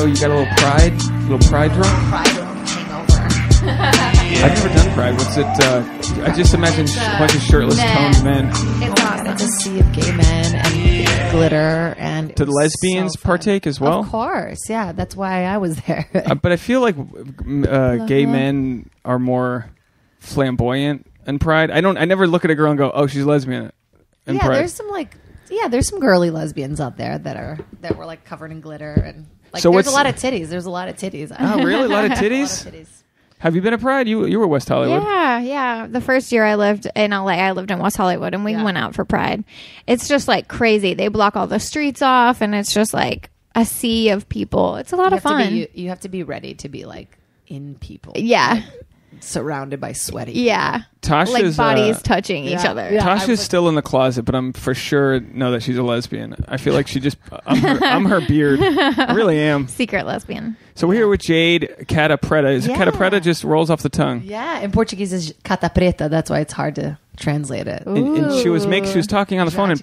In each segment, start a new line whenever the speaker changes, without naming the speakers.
So you got a little pride drunk?
Pride hangover.
I've never done Pride. What's it? I just imagine a bunch of shirtless, toned men.
It's awesome. It's a sea of gay men and glitter. And
did lesbians partake as well?
Of course, yeah. That's why I was there.
But I feel like gay men are more flamboyant in Pride. I never look at a girl and go, "Oh, she's lesbian." In Pride.
There's some girly lesbians out there that were like covered in glitter and like.
So
there's a lot of titties. There's a lot of titties.
Oh, really? A lot of titties. Have you been at Pride? You were West Hollywood.
Yeah. The first year I lived in LA, I lived in West Hollywood, and we went out for Pride. It's just like crazy. They block all the streets off, and it's just like a sea of people. It's a lot of fun.
You have to be ready to be like in people.
Yeah.
Like, surrounded by sweaty.
Yeah.
Tasha's
like bodies touching each other.
Yeah, Tasha's still in the closet, but I'm for sure know that she's a lesbian. I feel like she just I'm her beard. I really am.
Secret lesbian.
So we're here with Jade Catta-Preta. Is Catta-Preta just rolls off the tongue?
Yeah, in Portuguese is Catta-Preta. That's why it's hard to translate it.
And she was talking on the phone.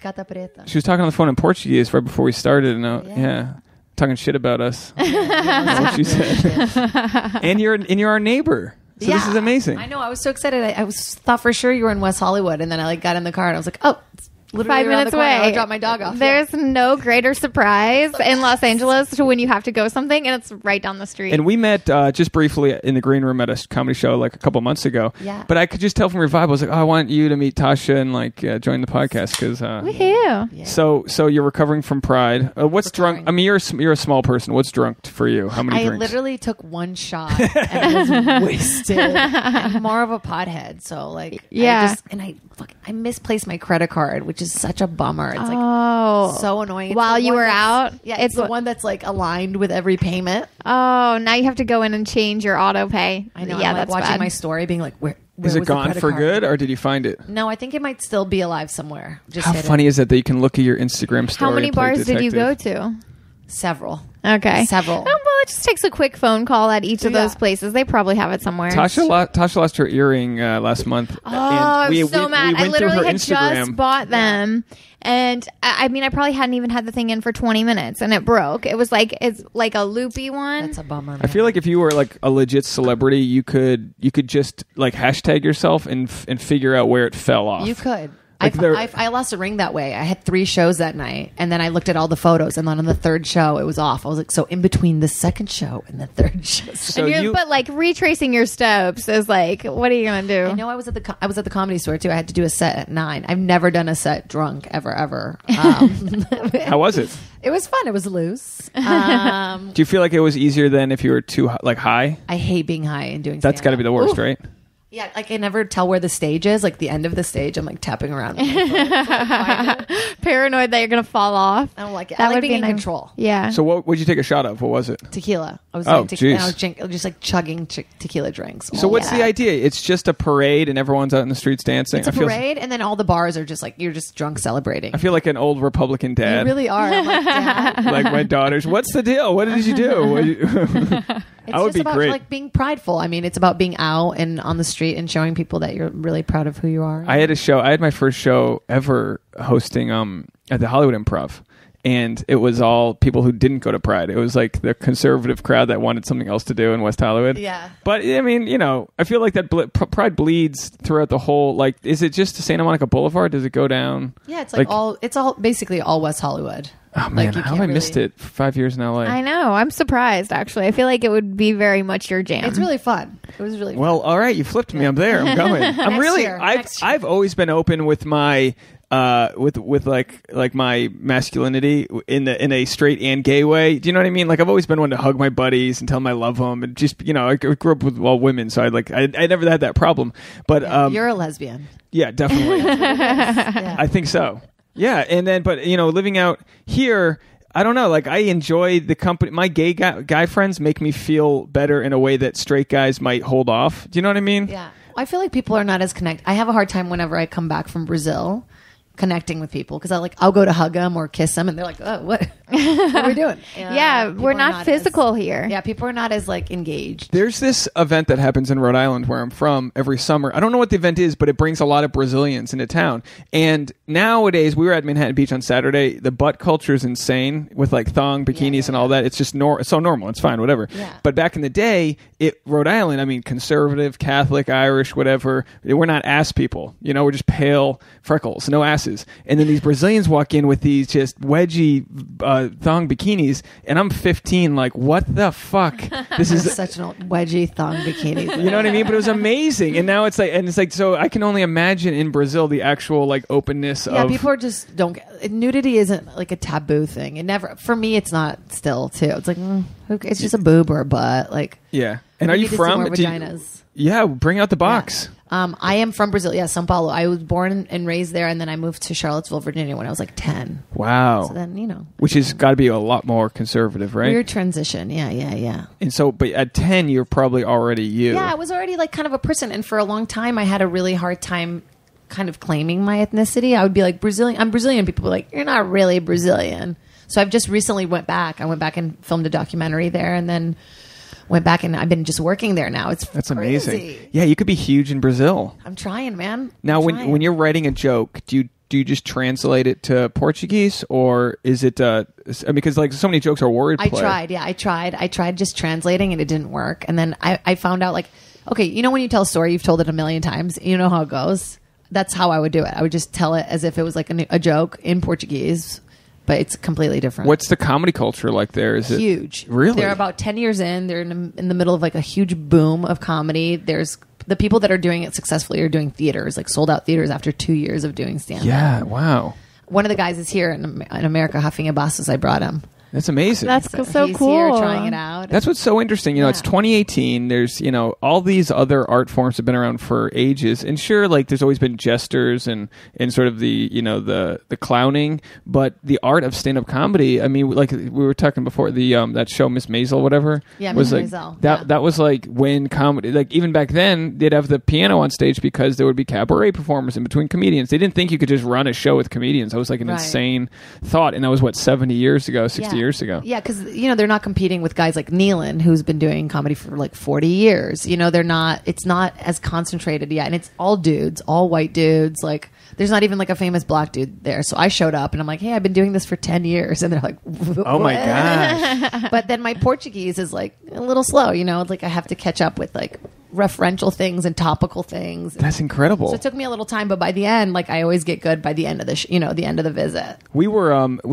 She was talking on the phone in Portuguese right before we started. And talking shit about us. That's what she said. And you're our neighbor. So this is amazing.
I know. I was so excited. I thought for sure you were in West Hollywood, and then I got in the car and I was like, oh, it's literally
5 minutes away.
I'll drop my dog off.
There's no greater surprise in Los Angeles to when you have to go something, and it's right down the street.
And we met just briefly in the green room at a comedy show like a couple months ago.
Yeah.
But I could just tell from your vibe. I was like, oh, I want you to meet Tasha and like join the podcast because.
Woohoo!
Yeah.
So you're recovering from Pride. What's drunk? I mean, you're a small person. What's drunk for you? How many drinks?
I literally took one shot and I was wasted. I'm more of a pothead, so like I misplaced my credit card, which is such a bummer. It's like so annoying.
While you were out,
it's the one that's like aligned with every payment.
Oh, now you have to go in and change your auto pay.
I know.
Yeah,
I'm like
that's
watching
bad.
my story, being like, where
is it
was the
gone
credit
for
card?
good, or did you find it?
No, I think it might still be alive somewhere. Just
How funny is it that you can look at your Instagram story?
How many
and play
bars did you go
detective?
to?
Several.
Okay.
Several.
Oh, well, it just takes a quick phone call at each of those places. They probably have it somewhere.
Tasha lost her earring last month.
Oh, I was so mad.
We
I literally had
Instagram.
just bought them. And I mean, I probably hadn't even had the thing in for 20 minutes and it broke. It's like a loopy one.
That's a bummer, man.
I feel like if you were like a legit celebrity, you could just like hashtag yourself and figure out where it fell off.
You could.
Like
I lost a ring that way. I had 3 shows that night, and then I looked at all the photos, and then on the 3rd show, it was off. I was like, so in between the 2nd show and the 3rd show.
But like retracing your steps is like, what are you gonna do?
I know I was at the Comedy Store too. I had to do a set at 9. I've never done a set drunk ever.
How was it?
It was fun. It was loose.
Do you feel like it was easier than if you were too like high?
I hate being high and doing.
That's got to be the worst, right?
Yeah, like I never tell where the stage is. Like the end of the stage, I'm like tapping around.
Paranoid that you're gonna fall off.
I don't like it.
That
I like
would
being in
be
control.
Yeah.
So what would you take a shot of? What was it?
Tequila. I was just like chugging tequila drinks.
So what's the idea? It's just a parade and everyone's out in the streets dancing.
It's a parade, and then all the bars are just like you're just drunk celebrating.
I feel like an old Republican dad.
You really are. I'm like, Dad.
Like my daughters. What's the deal? What did you do?
It's just about like being prideful. I mean, it's about being out and on the street and showing people that you're really proud of who you are.
I had my first show ever hosting at the Hollywood Improv. And it was all people who didn't go to Pride. It was like the conservative crowd that wanted something else to do in West Hollywood.
Yeah.
But I mean, I feel like that Pride bleeds throughout the whole. Like, is it just Santa Monica Boulevard? Does it go down?
Yeah, it's all basically all West Hollywood.
Oh man, how have I missed it for 5 years in LA?
I know. I'm surprised actually. I feel like it would be very much your jam.
It's really fun. It was really fun.
Well, all right, you flipped me. I'm there. I'm going. I've always been open with my with like my masculinity in a straight and gay way. Do you know what I mean? Like I've always been one to hug my buddies and tell them I love them, and just I grew up with all women, so I never had that problem. But
you're a lesbian.
Yeah, definitely.
Yeah.
I think so. Yeah, and then but living out here, I don't know. Like I enjoy the company. My gay guy friends make me feel better in a way that straight guys might hold off. Do you know what I mean?
Yeah, I feel like people are not as connected. I have a hard time whenever I come back from Brazil connecting with people because I'll go to hug them or kiss them and they're like, oh, what are we doing?
We're not physical here.
Yeah, people are not as like engaged.
There's this event that happens in Rhode Island where I'm from every summer. I don't know what the event is, but it brings a lot of Brazilians into town. And nowadays, we were at Manhattan Beach on Saturday. The butt culture is insane with like thong bikinis and all that. It's just it's so normal. It's fine, whatever.
Yeah.
But back in the day, Rhode Island, I mean, conservative, Catholic, Irish, whatever. We're not ass people. We're just pale freckles, no asses. And then these Brazilians walk in with these just wedgie thong bikinis, and I'm 15. Like, what the fuck? This is
such an old wedgie thong bikini.
You know what I mean? But it was amazing. And now it's like, so I can only imagine in Brazil the actual like openness.
Yeah,
of
people are just nudity isn't like a taboo thing. It never for me. It's not still too. It's like it's just a boob or a butt. Like
yeah. And are you from
vaginas?
Yeah, bring out the box.
Yeah. I am from Brazil. Yeah, São Paulo. I was born and raised there, and then I moved to Charlottesville, Virginia when I was like 10.
Wow.
So then,
which has got to be a lot more conservative, right?
Weird transition. Yeah.
And so, but at 10, you're probably already you.
Yeah, I was already like kind of a person, and for a long time, I had a really hard time kind of claiming my ethnicity. I would be like, Brazilian. I'm Brazilian. People were like, you're not really Brazilian. So I've just recently went back. I went back and filmed a documentary there, and then went back and I've been just working there now. That's crazy.
Amazing. Yeah, you could be huge in Brazil.
I'm trying, man.
Now, when you're writing a joke, do you just translate it to Portuguese, or is it? Because like so many jokes are wordplay.
I tried just translating and it didn't work. And then I found out like, okay, when you tell a story, you've told it a million times. You know how it goes. That's how I would do it. I would just tell it as if it was like a joke in Portuguese. But it's completely different.
What's the comedy culture like there? Is it
huge?
Really?
They're about 10 years in. They're in the middle of like a huge boom of comedy. There's the people that are doing it successfully are doing theaters, like sold out theaters after 2 years of doing stand-up.
Yeah, wow.
One of the guys is here in America huffing a bus. I brought him.
That's amazing.
That's so
he's
cool.
Here trying it out.
That's what's so interesting. It's 2018. There's, all these other art forms have been around for ages. And sure, like there's always been jesters and sort of the, the clowning, but the art of stand-up comedy, I mean, like we were talking before, the that show Miss Maisel, whatever.
Yeah,
was
Miss
like,
Maisel.
That was like when comedy, like even back then, they'd have the piano on stage because there would be cabaret performers in between comedians. They didn't think you could just run a show with comedians. That was like an insane thought. And that was 60 years ago, 60 years ago.
Yeah, because they're not competing with guys like Neal, who's been doing comedy for like 40 years. They're not. It's not as concentrated yet, and it's all dudes, all white dudes. Like, there's not even like a famous black dude there. So I showed up, and I'm like, hey, I've been doing this for 10 years, and they're like, what?
Oh my gosh!
But then my Portuguese is like a little slow. It's like I have to catch up with like referential things and topical things.
That's incredible.
So it took me a little time, but by the end, like I always get good by the end of the the end of the visit.
We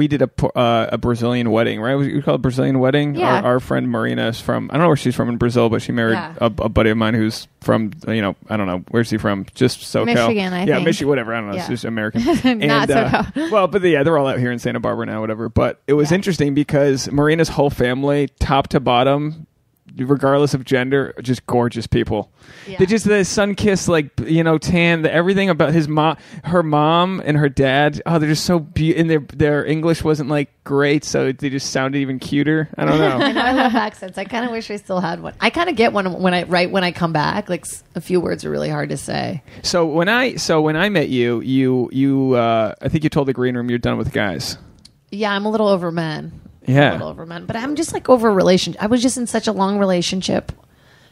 did a Brazilian wedding, right? We call it Brazilian wedding.
Yeah.
Our friend Marina is from, I don't know where she's from in Brazil, but she married a buddy of mine who's from, I don't know, where's he from? Just SoCal.
Michigan, I think.
Yeah, Michigan, whatever. I don't know. It's just American.
Not SoCal.
Well, but they're all out here in Santa Barbara now, whatever. But it was interesting because Marina's whole family, top to bottom, regardless of gender, just gorgeous people. Yeah. They just the sun-kissed, like tan. Everything about her mom, and her dad. Oh, they're just so beautiful. And their English wasn't like great, so they just sounded even cuter. I don't know.
I love accents. I kind of wish I still had one. I kind of get one when I come back. Like a few words are really hard to say.
So when I met you, I think you told the green room you're done with guys.
Yeah, I'm a little over men.
Yeah.
A little over men. But I'm just like over relationship. I was just in such a long relationship.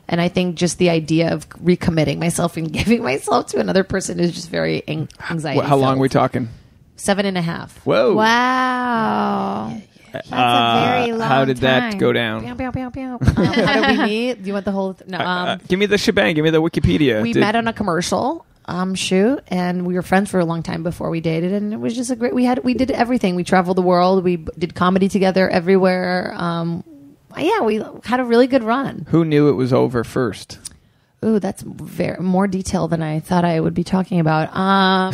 And I think just the idea of recommitting myself and giving myself to another person is just very anxiety.
How long are we talking?
7.5.
Whoa.
Wow. That's a very long
How did that
time.
go down?
How did we meet? Do you want the whole... No.
Give me the shebang. Give me the Wikipedia.
We met on a commercial shoot, and we were friends for a long time before we dated, and it was just a great... We did everything. We traveled the world. We did comedy together everywhere. We had a really good run.
Who knew it was over first?
Ooh, that's more detail than I thought I would be talking about.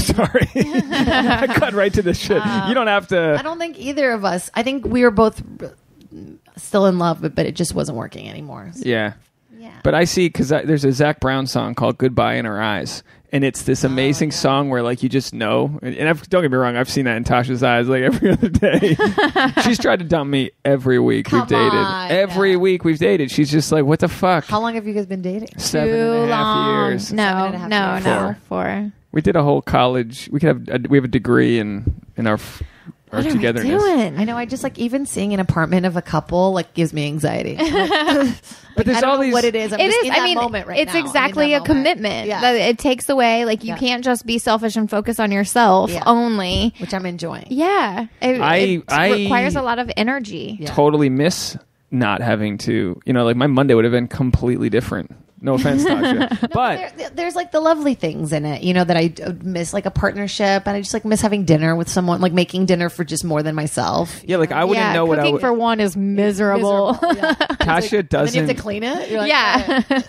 Sorry. I got right to the shit. You don't have to...
I don't think either of us... I think we were both still in love, but it just wasn't working anymore. So.
Yeah. But I see, because there's a Zac Brown song called Goodbye in Her Eyes. And it's this amazing song where, like, you just know. And don't get me wrong, I've seen that in Tasha's eyes, like, every other day. She's tried to dump me every week we've dated. Every week we've dated. She's just like, what the fuck?
How long have you guys been dating?
7.5 years.
No, 4.
We did a whole college. We have a degree in our togetherness.
Doing?
I know. I just like even seeing an apartment of a couple like gives me anxiety.
But there's
I don't
all
know
these.
what it is. I'm just in that moment right
it's
now.
exactly a commitment.
Yeah.
That it takes away. Like you can't just be selfish and focus on yourself only,
which I'm enjoying.
Yeah, it requires a lot of energy.
Yeah.
Totally miss not having to. Like my Monday would have been completely different. No offense, Tasha. But
there's like the lovely things in it, that I miss, like a partnership, and I just like miss having dinner with someone, like making dinner for just more than myself.
Yeah, like I wouldn't know what I
cooking for one is miserable.
Tasha doesn't.
And then you have to clean it. You're like,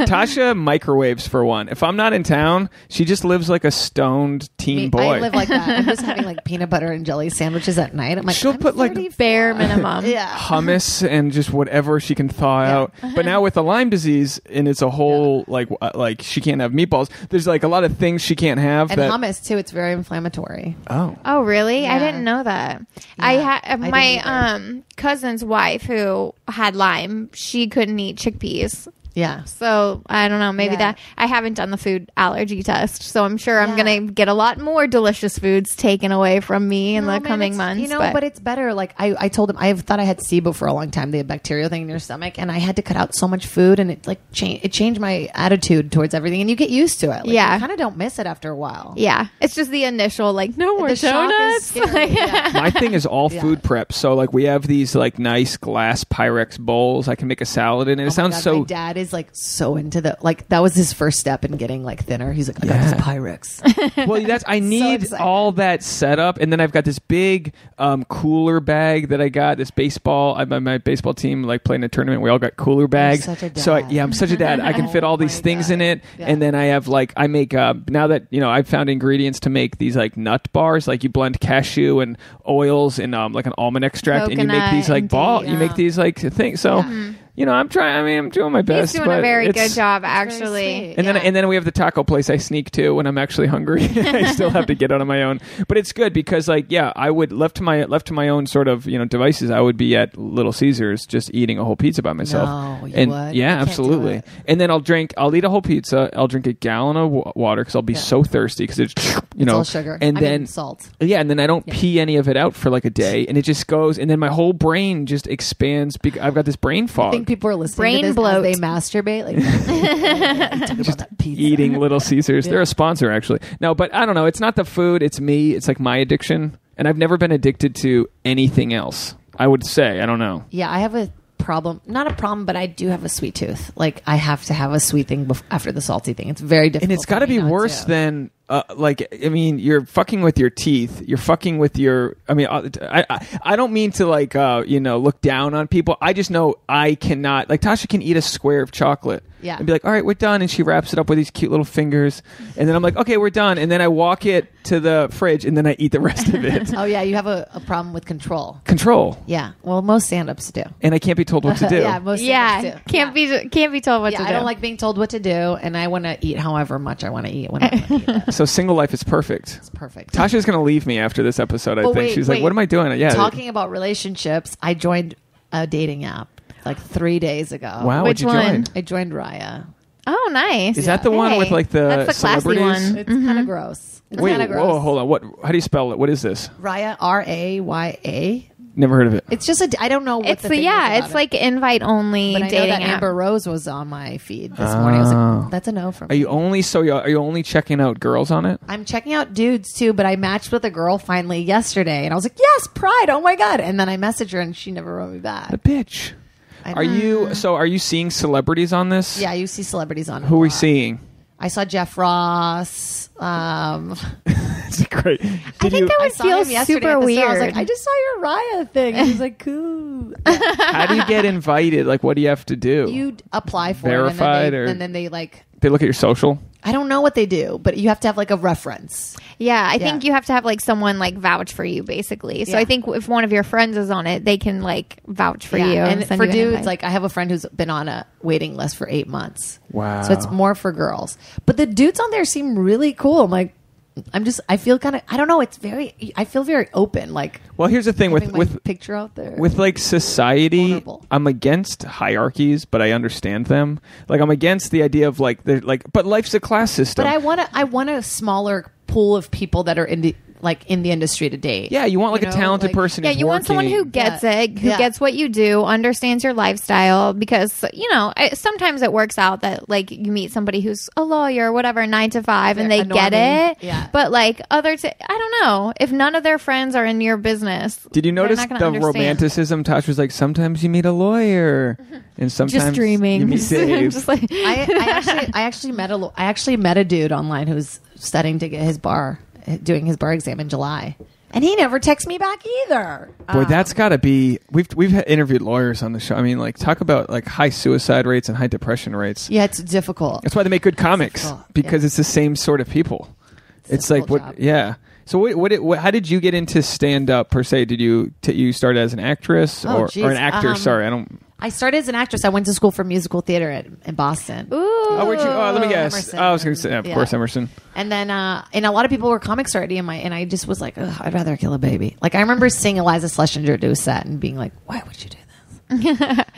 Tasha microwaves for one. If I'm not in town, she just lives like a stoned teen boy.
I live like that. I'm just having like peanut butter and jelly sandwiches at night. I'm like,
she'll put like
bare minimum,
hummus and just whatever she can thaw out. But now with the Lyme disease, and it's a whole like she can't have meatballs. There's like a lot of things she can't have.
And hummus too. It's very inflammatory.
Oh really?
Yeah.
I didn't know that.
Yeah,
I had my cousin's wife who had Lyme. She couldn't eat chickpeas.
Yeah.
So I don't know. Maybe that I haven't done the food allergy test, so I'm sure I'm gonna get a lot more delicious foods taken away from me in the coming months.
But it's better. Like I told him, I thought I had SIBO for a long time, the bacterial thing in your stomach, and I had to cut out so much food, and it like changed my attitude towards everything, and you get used to it. Like, you kind of don't miss it after a while.
Yeah, it's just the initial like no more donuts.
My thing is all food prep. So like we have these like nice glass Pyrex bowls. I can make a salad in it. It sounds so.
My dad is like so into that was his first step in getting like thinner. He's like, I got this Pyrex.
Well, I need all that setup, and then I've got this big cooler bag that I got. This baseball, my baseball team like playing a tournament. We all got cooler bags.
You're such a dad.
So I'm such a dad. I can fit all these things in it, and then I have like I make now that I've found ingredients to make these like nut bars. Like you blend cashew and oils and like an almond extract,
coconut,
and you make these like you make these like things. So. I'm trying. I mean, I'm doing my best.
He's doing a very good job, actually.
And then we have the taco place I sneak to when I'm actually hungry. I still have to get out on my own, but it's good because, I would left to my own sort of devices. I would be at Little Caesars just eating a whole pizza by myself.
No, you
and
would.
Yeah, absolutely. And then I'll eat a whole pizza. I'll drink a gallon of water because I'll be so thirsty because it's
all sugar
and then
salt.
Yeah, and then I don't pee any of it out for like a day, and it just goes, and then my whole brain just expands. I've got this brain fog.
I think people are listening to this
bloat.
as they masturbate, just
eating Little Caesars. They're a sponsor, actually. No, but I don't know. It's not the food. It's me. It's like my addiction, and I've never been addicted to anything else. I would say. I don't know.
Yeah, I have a problem. Not a problem, but I do have a sweet tooth. Like I have to have a sweet thing after the salty thing. It's very difficult.
And it's got to be worse than. You're fucking with your teeth. You're fucking with your. I don't mean to look down on people. I just know I cannot. Like Tasha can eat a square of chocolate.
Yeah.
And be like, all right, we're done. And she wraps it up with these cute little fingers. And then I'm like, okay, we're done. And then I walk it to the fridge and then I eat the rest of it.
Oh yeah, you have a problem with control.
Control.
Yeah. Well, most stand-ups do.
And I can't be told what to do.
Yeah, most stand-ups do.
Can't be told what to do.
I don't like being told what to do, and I want to eat however much I want to eat when I want to eat it.
So single life is perfect.
It's perfect.
Tasha's going to leave me after this episode, I think. She's like, what am I doing? Yeah.
Talking about relationships, I joined a dating app like 3 days ago.
Wow,
Which
what'd you
one?
join?
I joined Raya.
Oh, nice.
Is that the one with like the
That's the classy
celebrities?
one.
It's kind of gross. It's
Wait,
kind of gross.
whoa, hold on. How do you spell it? What is this?
Raya, Raya.
Never heard of it.
It's just I don't know what
It's
the thing is about
it's like invite only
but I know
dating
that
app.
Amber Rose was on my feed this morning. I was like, that's a no from me.
Are you only checking out girls on it?
I'm checking out dudes too, but I matched with a girl finally yesterday, and I was like, yes, Pride, oh my god! And then I messaged her, and she never wrote me back.
The bitch. Are you seeing celebrities on this?
Yeah, you see celebrities on it.
Who are we seeing?
I saw Jeff Ross.
It's great.
I think that would feel super weird.
I was like, I just saw your Raya thing. He was like, cool.
How do you get invited? Like, what do you have to do?
You apply for
Verified
it, and then they like.
They look at your social?
I don't know what they do, but you have to have like a reference.
Yeah, I think you have to have like someone like vouch for you, basically. So I think if one of your friends is on it, they can like vouch for you.
And
send
for
you an
dudes,
invite.
like I have a friend who's been on a waiting list for 8 months.
Wow.
So it's more for girls. But the dudes on there seem really cool. I'm like, I feel kind of, I don't know. I feel very open. Like,
well, here's the thing with
picture out there.
With like society,
vulnerable.
I'm against hierarchies, but I understand them. Like I'm against the idea of but life's a class system.
But I want a smaller pool of people that are in the industry to date.
Yeah, you want a talented person.
Yeah, you want someone who gets it, who gets what you do, understands your lifestyle. Because sometimes it works out that you meet somebody who's a lawyer or whatever, 9 to 5, and they get it.
Yeah.
But I don't know, if none of their friends are in your business.
Did you notice the romanticism? Tasha was like, sometimes you meet a lawyer, and sometimes
just dreaming.
You meet Dave.
Just
I actually met a dude online who's studying to get his bar. Doing his bar exam in July, and he never texts me back either.
Boy, that's got to be. We've interviewed lawyers on the show. I mean, talk about high suicide rates and high depression rates.
Yeah, it's difficult.
That's why they make good comics, because it's the same sort of people. It's like what? Job. Yeah. So what? How did you get into stand up per se? Did you start as an actress or an actor? Sorry, I don't.
I started as an actress. I went to school for musical theater in Boston.
Ooh.
Oh, where'd you? Oh, let me guess.
Emerson.
I was going to say, of course, Emerson.
And then, and a lot of people were comics already and I just was like, I'd rather kill a baby. I remember seeing Eliza Schlesinger do a set and being like, why would you do this?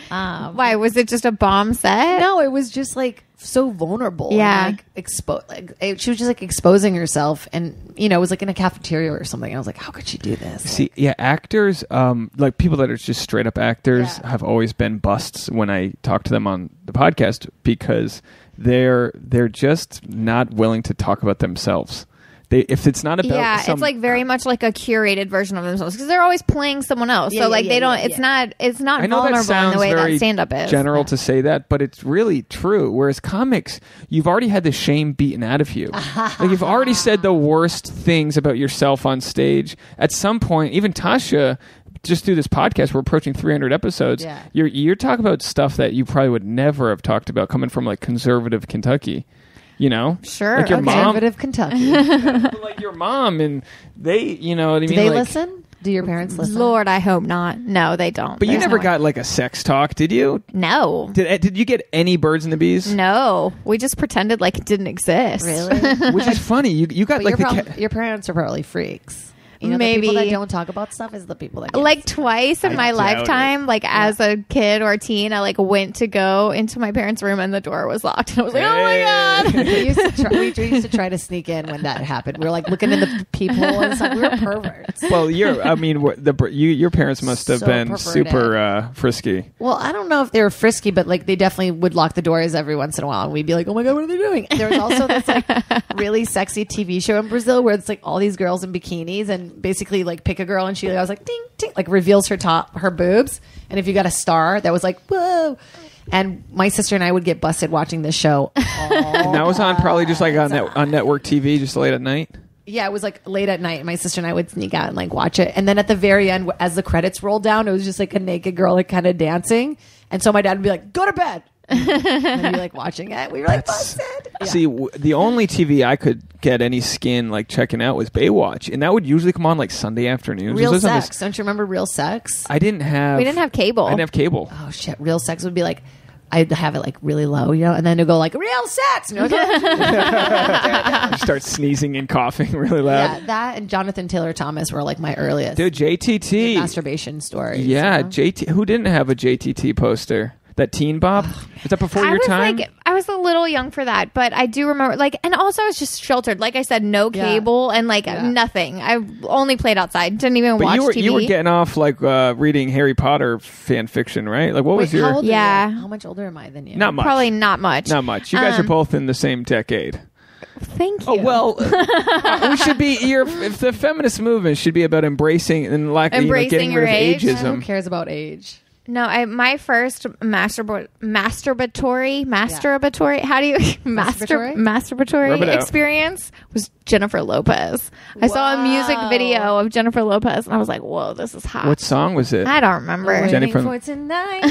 Why? Was it just a bomb set?
No, it was just so vulnerable.
Yeah.
And, she was just exposing herself, and it was in a cafeteria or something. I was like, how could she do this?
See, actors, people that are just straight up actors have always been busts when I talk to them on the podcast, because they're just not willing to talk about themselves. If it's not about
it's very much like a curated version of themselves, because they're always playing someone else. They don't. It's not vulnerable in the way that stand up is.
General to say that, but it's really true. Whereas comics, you've already had the shame beaten out of you. You've already said the worst things about yourself on stage. At some point, even Tasha, just through this podcast, we're approaching 300 episodes. Yeah. You're talking about stuff that you probably would never have talked about coming from conservative Kentucky.
Sure.
Your mom,
conservative Kentucky.
Your mom, and they, you know what I mean?
Do they listen? Do your parents listen?
Lord, I hope not. No, they don't.
But you never got a sex talk, did you?
No.
Did you get any birds and the bees?
No. We just pretended like it didn't exist.
Really?
Which is funny. You got
your parents are probably freaks.
Maybe
the people that don't talk about stuff is the people that
twice in my lifetime, as a kid or a teen, I went to go into my parents' room and the door was locked, and I was like, oh my god.
we used to try to sneak in when that happened. We were looking in the peephole and stuff. We were perverts.
Well, your parents must have been super frisky.
Well, I don't know if they were frisky, but they definitely would lock the doors every once in a while, and we'd be like, oh my god, what are they doing? There was also this really sexy TV show in Brazil where it's all these girls in bikinis and basically pick a girl, and she was ding ding, reveals her boobs, and if you got a star, that was whoa. And my sister and I would get busted watching this show.
And that was on probably just on network TV, just late at night.
Yeah, it was late at night. My sister and I would sneak out and watch it, and then at the very end, as the credits rolled down, it was just a naked girl kind of dancing, and so my dad would be like, go to bed. And be watching it. We were busted. Yeah.
See, the only TV I could get any skin checking out was Baywatch, and that would usually come on Sunday afternoons.
Real Sex. Don't you remember Real Sex?
We didn't have cable. I didn't have cable.
Oh shit! Real Sex would be I'd have it really low, and then it'd go Real Sex. You
start sneezing and coughing really loud.
Yeah, that and Jonathan Taylor Thomas were my earliest.
Dude, JTT
masturbation stories.
Yeah, JT. Who didn't have a JTT poster? That Teen Bop? Was that before your time?
I was a little young for that, but I do remember, and also I was just sheltered. Like I said, no cable and nothing. I only played outside. Didn't even watch TV.
You were getting off reading Harry Potter fan fiction, right? What was your?
How old are you? How much older am I than you?
Not much.
Probably not much.
Not much. You guys are both in the same decade.
Thank you.
Oh well, we should be. If the feminist movement should be about embracing and getting rid of ageism.
Who cares about age?
No, my first masturbatory. How do you masturbatory experience was Jennifer Lopez. I saw a music video of Jennifer Lopez, and I was like, "Whoa, this is hot."
What song was it?
I don't remember.
Jennifer.
For tonight.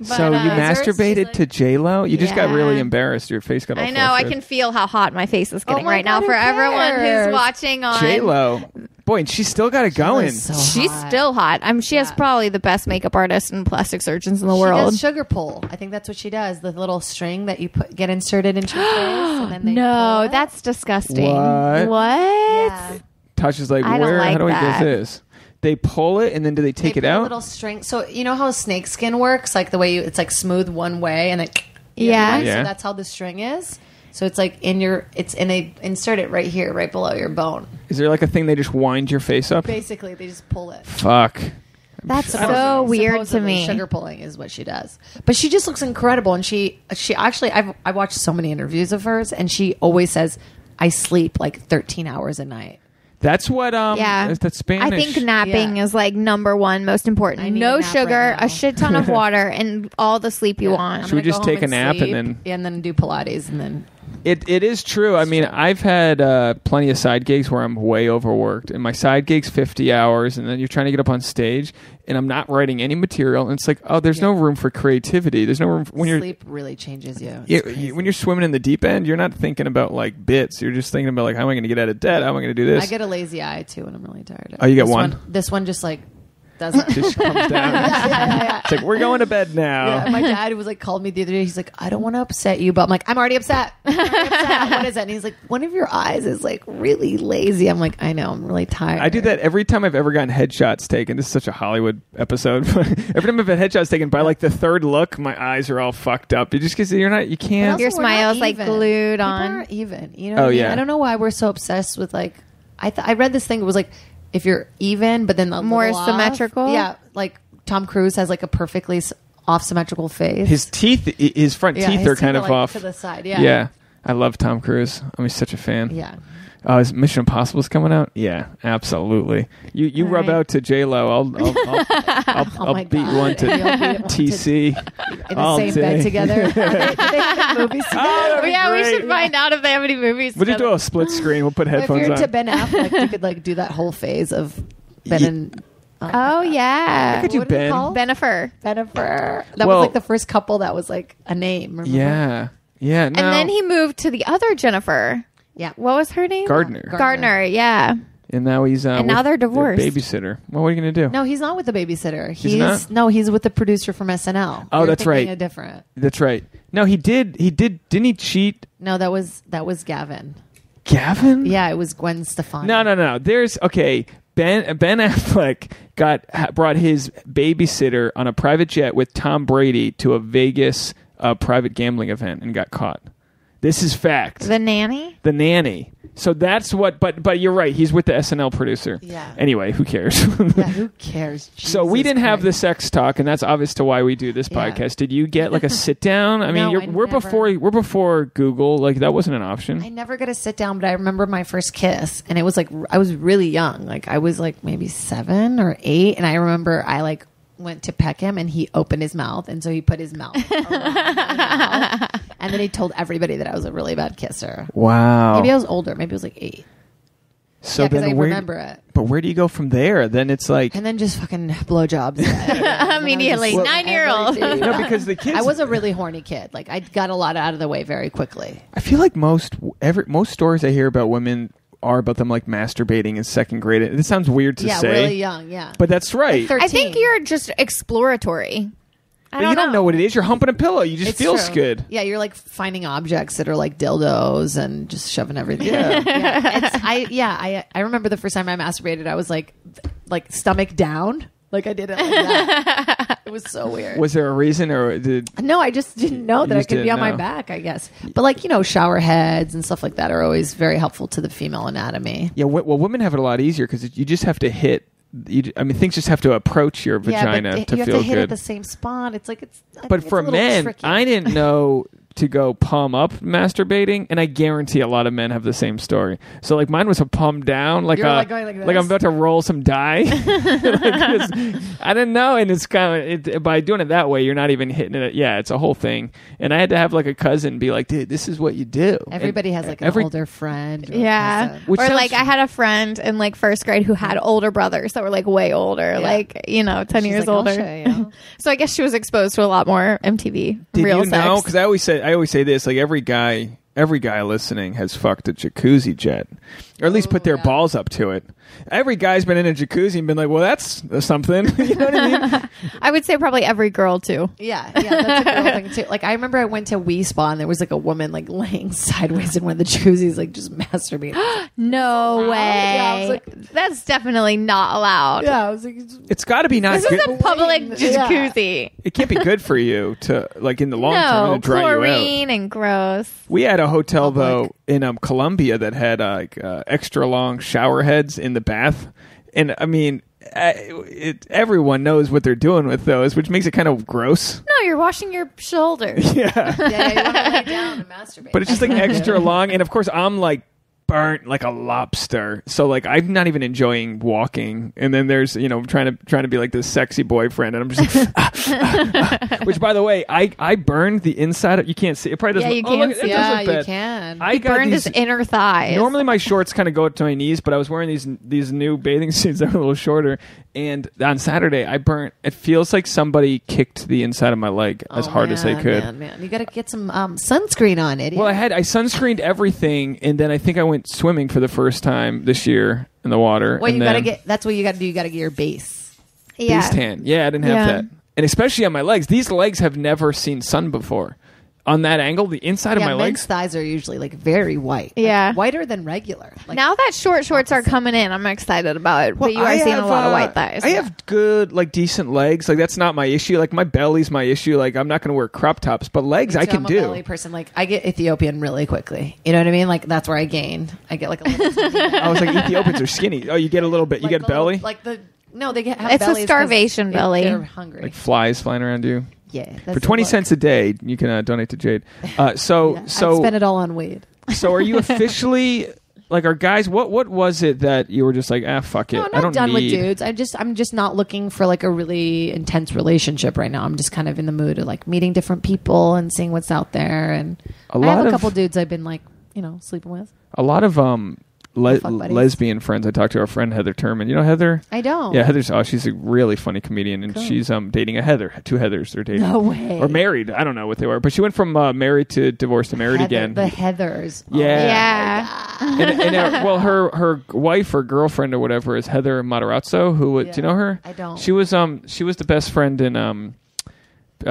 So you masturbated to J-Lo? You just got really embarrassed. Your face got all flustered.
I can feel how hot my face is getting right now for everyone who's watching on
J-Lo. Boy, and she's still got it going.
She's still hot. She has probably the best makeup artists and plastic surgeons in the world.
She does sugar pull. I think that's what she does. The little string that you get inserted into your face. And then they
no, that's disgusting. What?
Yeah.
Tasha's like, how do I get this? They pull it, and then do they take it out?
A little string. So you know how snake skin works? The way it's smooth one way, and then
yeah.
So that's how the string is. So it's like insert it right here, right below your bone.
Is there like a thing they just wind your face up?
Basically, they just pull it.
Fuck.
That's so weird to me.
Sugar pulling is what she does, but she just looks incredible. And she actually, I watched so many interviews of hers, and she always says, "I sleep like 13 hours a night."
That's what that's Spanish.
I think napping is like number one most important. No sugar, a shit ton of water, and all the sleep you want.
Should we just take a nap
and then do Pilates and then
It is true. I mean, I've had plenty of side gigs where I'm way overworked, and my side gig's 50 hours, and then you're trying to get up on stage, and I'm not writing any material, and it's like, oh, there's no room for creativity. There's no room when
sleep really changes you.
When you're swimming in the deep end, you're not thinking about like bits. You're just thinking about like, how am I going to get out of debt? How am I going to do this?
I get a lazy eye too when I'm really tired.
Oh, you get one?
This one just like doesn't.
Just comes down.
Yeah.
It's like, we're going to bed now.
Yeah, my dad was like, called me the other day. He's like, I don't want to upset you, but I'm like, I'm already upset. What is it? And he's like, one of your eyes is like really lazy. I'm like, I know, I'm really tired.
I do that every time I've ever gotten headshots taken. This is such a Hollywood episode. Every time I've had headshots taken, by like the third look, my eyes are all fucked up. You just because you can't.
Your smile's like glued
People
on.
aren't even. You know what I mean?
Yeah.
I don't know why we're so obsessed with like. I read this thing. It was like if you're even, but then the
more
little
symmetrical.
Off, yeah, like Tom Cruise has like a perfectly off symmetrical face.
His teeth, his front teeth are kind of
like
off
to the side. Yeah,
yeah. I love Tom Cruise. I'm such a fan.
Yeah.
Oh, is Mission Impossible's coming out? Yeah, absolutely. You rub out to J-Lo. I'll beat one to TC.
In the same bed together. Do they have movies together?
Oh,
yeah, we should find out if they have any movies.
We'll just do a split screen. We'll put headphones
if you're
on.
to Ben Affleck, you could like do that whole phase of Ben and.
Oh yeah,
I could do Ben.
Benifer.
That was like the first couple that was like a name. Remember?
Yeah. No.
And then he moved to the other Jennifer.
Yeah.
What was her name?
Gardner.
Yeah.
And now he's
and now they're divorced.
Babysitter. Well, what are you going to do?
No, he's not with the babysitter.
He's
with the producer from SNL.
Oh, that's right. That's right. No, he did. Didn't he cheat?
No, that was Gavin.
Gavin?
Yeah, it was Gwen Stefani.
No. There's Ben Affleck brought his babysitter on a private jet with Tom Brady to a Vegas private gambling event and got caught. This is fact.
The nanny?
The nanny. So that's what, but you're right. He's with the SNL producer.
Yeah.
Anyway, who cares?
Yeah, who cares?
So we didn't have the sex talk, and that's obvious to why we do this podcast. Did you get like a sit down? I mean, we're before Google. Like that wasn't an option.
I never got a sit down, but I remember my first kiss, and it was like I was really young. Like I was like maybe 7 or 8, and I remember I like went to peck him, and he opened his mouth, and so he put his mouth around my mouth, and then he told everybody that I was a really bad kisser.
Wow.
Maybe I was older. Maybe I was like 8.
So
then I remember it.
But where do you go from there? Then it's like,
and then just fucking blowjobs
immediately. 9-year-old.
No, because the kids.
I was a really horny kid. Like I got a lot out of the way very quickly.
I feel like most stories I hear about women are about them like masturbating in second grade. It sounds weird to say.
Yeah, really young. Yeah,
but that's right.
I think you're just exploratory.
You don't know what it is. You're humping a pillow. You just feels good.
Yeah, you're like finding objects that are like dildos and just shoving everything.
Yeah.
I remember the first time I masturbated, I was like stomach down. Like I did it like that. It was so weird.
Was there a reason or
No, I just didn't know that I could be on my back, I guess. But like, shower heads and stuff like that are always very helpful to the female anatomy.
Yeah, well, women have it a lot easier because you just have to hit. Things just have to approach your vagina to
you
feel
have to hit
good.
at the same spot. It's like
But for men, tricky. I didn't know to go palm up masturbating, and I guarantee a lot of men have the same story. So like mine was a palm down, like going like I'm about to roll some die. I didn't know, and it's kind of by doing it that way, you're not even hitting it. Yeah, it's a whole thing. And I had to have like a cousin be like, "Dude, this is what you do."
Everybody has like an older friend,
yeah. Or like I had a friend in like first grade who had older brothers that were like way older, like 10
She's
years
like,
older. So I guess she was exposed to a lot more MTV.
Did
real
you
sex.
know? Because I always say this, like every guy listening has fucked a jacuzzi jet, or at least put their balls up to it. Every guy's been in a jacuzzi and been like, well, that's something. You know what I mean?
I would say probably every girl too.
Yeah, that's a girl thing too. Like I remember I went to Wee Spa and there was like a woman like laying sideways in one of the jacuzzis, like just masturbating.
No way.
Yeah, I was like,
that's definitely not allowed.
yeah, I was like,
It's got to be not
This is
good.
a public
Yeah.
jacuzzi.
It can't be good for you to, like, in the long term,
No,
to dry you out.
chlorine and gross.
We had a hotel, though, in Colombia that had extra long shower heads in the bath. And, I mean, everyone knows what they're doing with those, which makes it kind of gross.
No, you're washing your shoulders.
Yeah.
yeah, you want to lay down and masturbate.
But it's just, like, extra long. And, of course, I'm, like, burnt like a lobster. So, like, I'm not even enjoying walking. And then there's, trying to be, like, this sexy boyfriend. And I'm just like, which, by the way, I burned the inside of, you can't see. It probably doesn't.
Yeah, you can't see.
yeah,
look bad.
you can.
I
He
got
burned
these,
his inner thighs.
Normally my shorts kind of go up to my knees, but I was wearing these new bathing suits that were a little shorter. And on Saturday, I burnt. It feels like somebody kicked the inside of my leg as hard as they could.
Man. You got to get some sunscreen on, idiot.
Well, I sunscreened everything, and then I think I went swimming for the first time this year in the water.
Well,
and
you got to
then
get. That's what you got to do. You got to get your base.
base tan. Yeah, I didn't have that, and especially on my legs. These legs have never seen sun before. On that angle, the inside of my
men's
legs.
thighs are usually like very white.
Yeah.
Like, whiter than regular. Like,
Now that short shorts are coming in, I'm excited about it. But you are seeing a lot of white thighs.
I have good, like, decent legs. Like, that's not my issue. Like, my belly's my issue. Like, I'm not going to wear crop tops, but legs I can
I'm a
do.
belly person. Like I get Ethiopian really quickly. You know what I mean? Like that's where I gain. I get like a little.
I was like, Ethiopians are skinny. Oh, you get a little bit. You get belly?
They get. Have
It's a
bellies 'cause
starvation belly.
They're hungry.
Like flies flying around you.
Yeah.
For 20 cents a day, you can donate to Jade. So
I spend it all on weed.
So are you officially, like, are guys, what was it that you were just like, fuck it.
No, I'm
I
not
don't
done
need.
with dudes. I'm just not looking for like a really intense relationship right now. I'm just kind of in the mood of like meeting different people and seeing what's out there. And I have a couple dudes I've been like, sleeping with.
A lot of
Fuck buddies.
lesbian friends. I talked to our friend Heather Turman. You know Heather?
I don't.
Yeah, she's a really funny comedian, and she's dating a Heather. Two Heathers they're dating.
No way.
Or married. I don't know what they were, but she went from married to divorced to married again.
The Heathers.
Yeah.
Yeah.
Her wife or girlfriend or whatever is Heather Matarazzo. Do you know her?
I don't.
She was the best friend in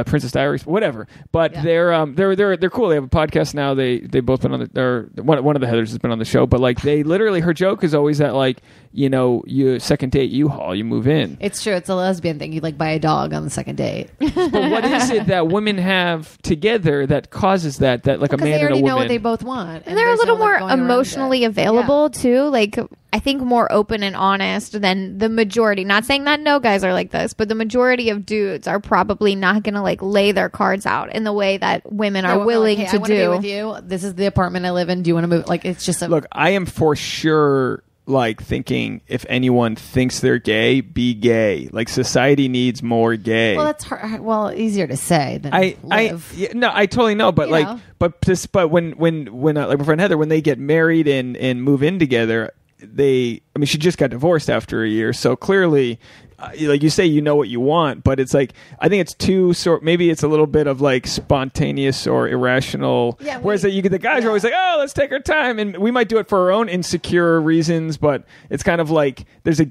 Princess Diaries, whatever. But they're cool. They have a podcast now. They both been on one of the Heathers has been on the show. But like they literally, her joke is always that like you second date U-Haul, you move in.
It's true. It's a lesbian thing. You like buy a dog on the second date.
But what is it that women have together that causes that like a man and a woman?
They already know what they both want,
And they're a little more
going around
emotionally
it.
available too. Like I think more open and honest than the majority. Not saying that no guys are like this, but the majority of dudes are probably not going to like lay their cards out in the way that women are willing to
I wanna
do.
Be with you. This is the apartment I live in. Do you want to move? Like it's just
Look, I am for sure like thinking if anyone thinks they're gay, be gay. Like society needs more gay.
Well, that's hard. Well, easier to say than live.
I totally know, but
You know.
but when like my friend Heather, when they get married and move in together, she just got divorced after a year, so clearly like you say, you know what you want, but it's like I think it's maybe it's a little bit of like spontaneous or irrational. Yeah, whereas the guys are always like, oh, let's take our time, and we might do it for our own insecure reasons, but it's kind of like there's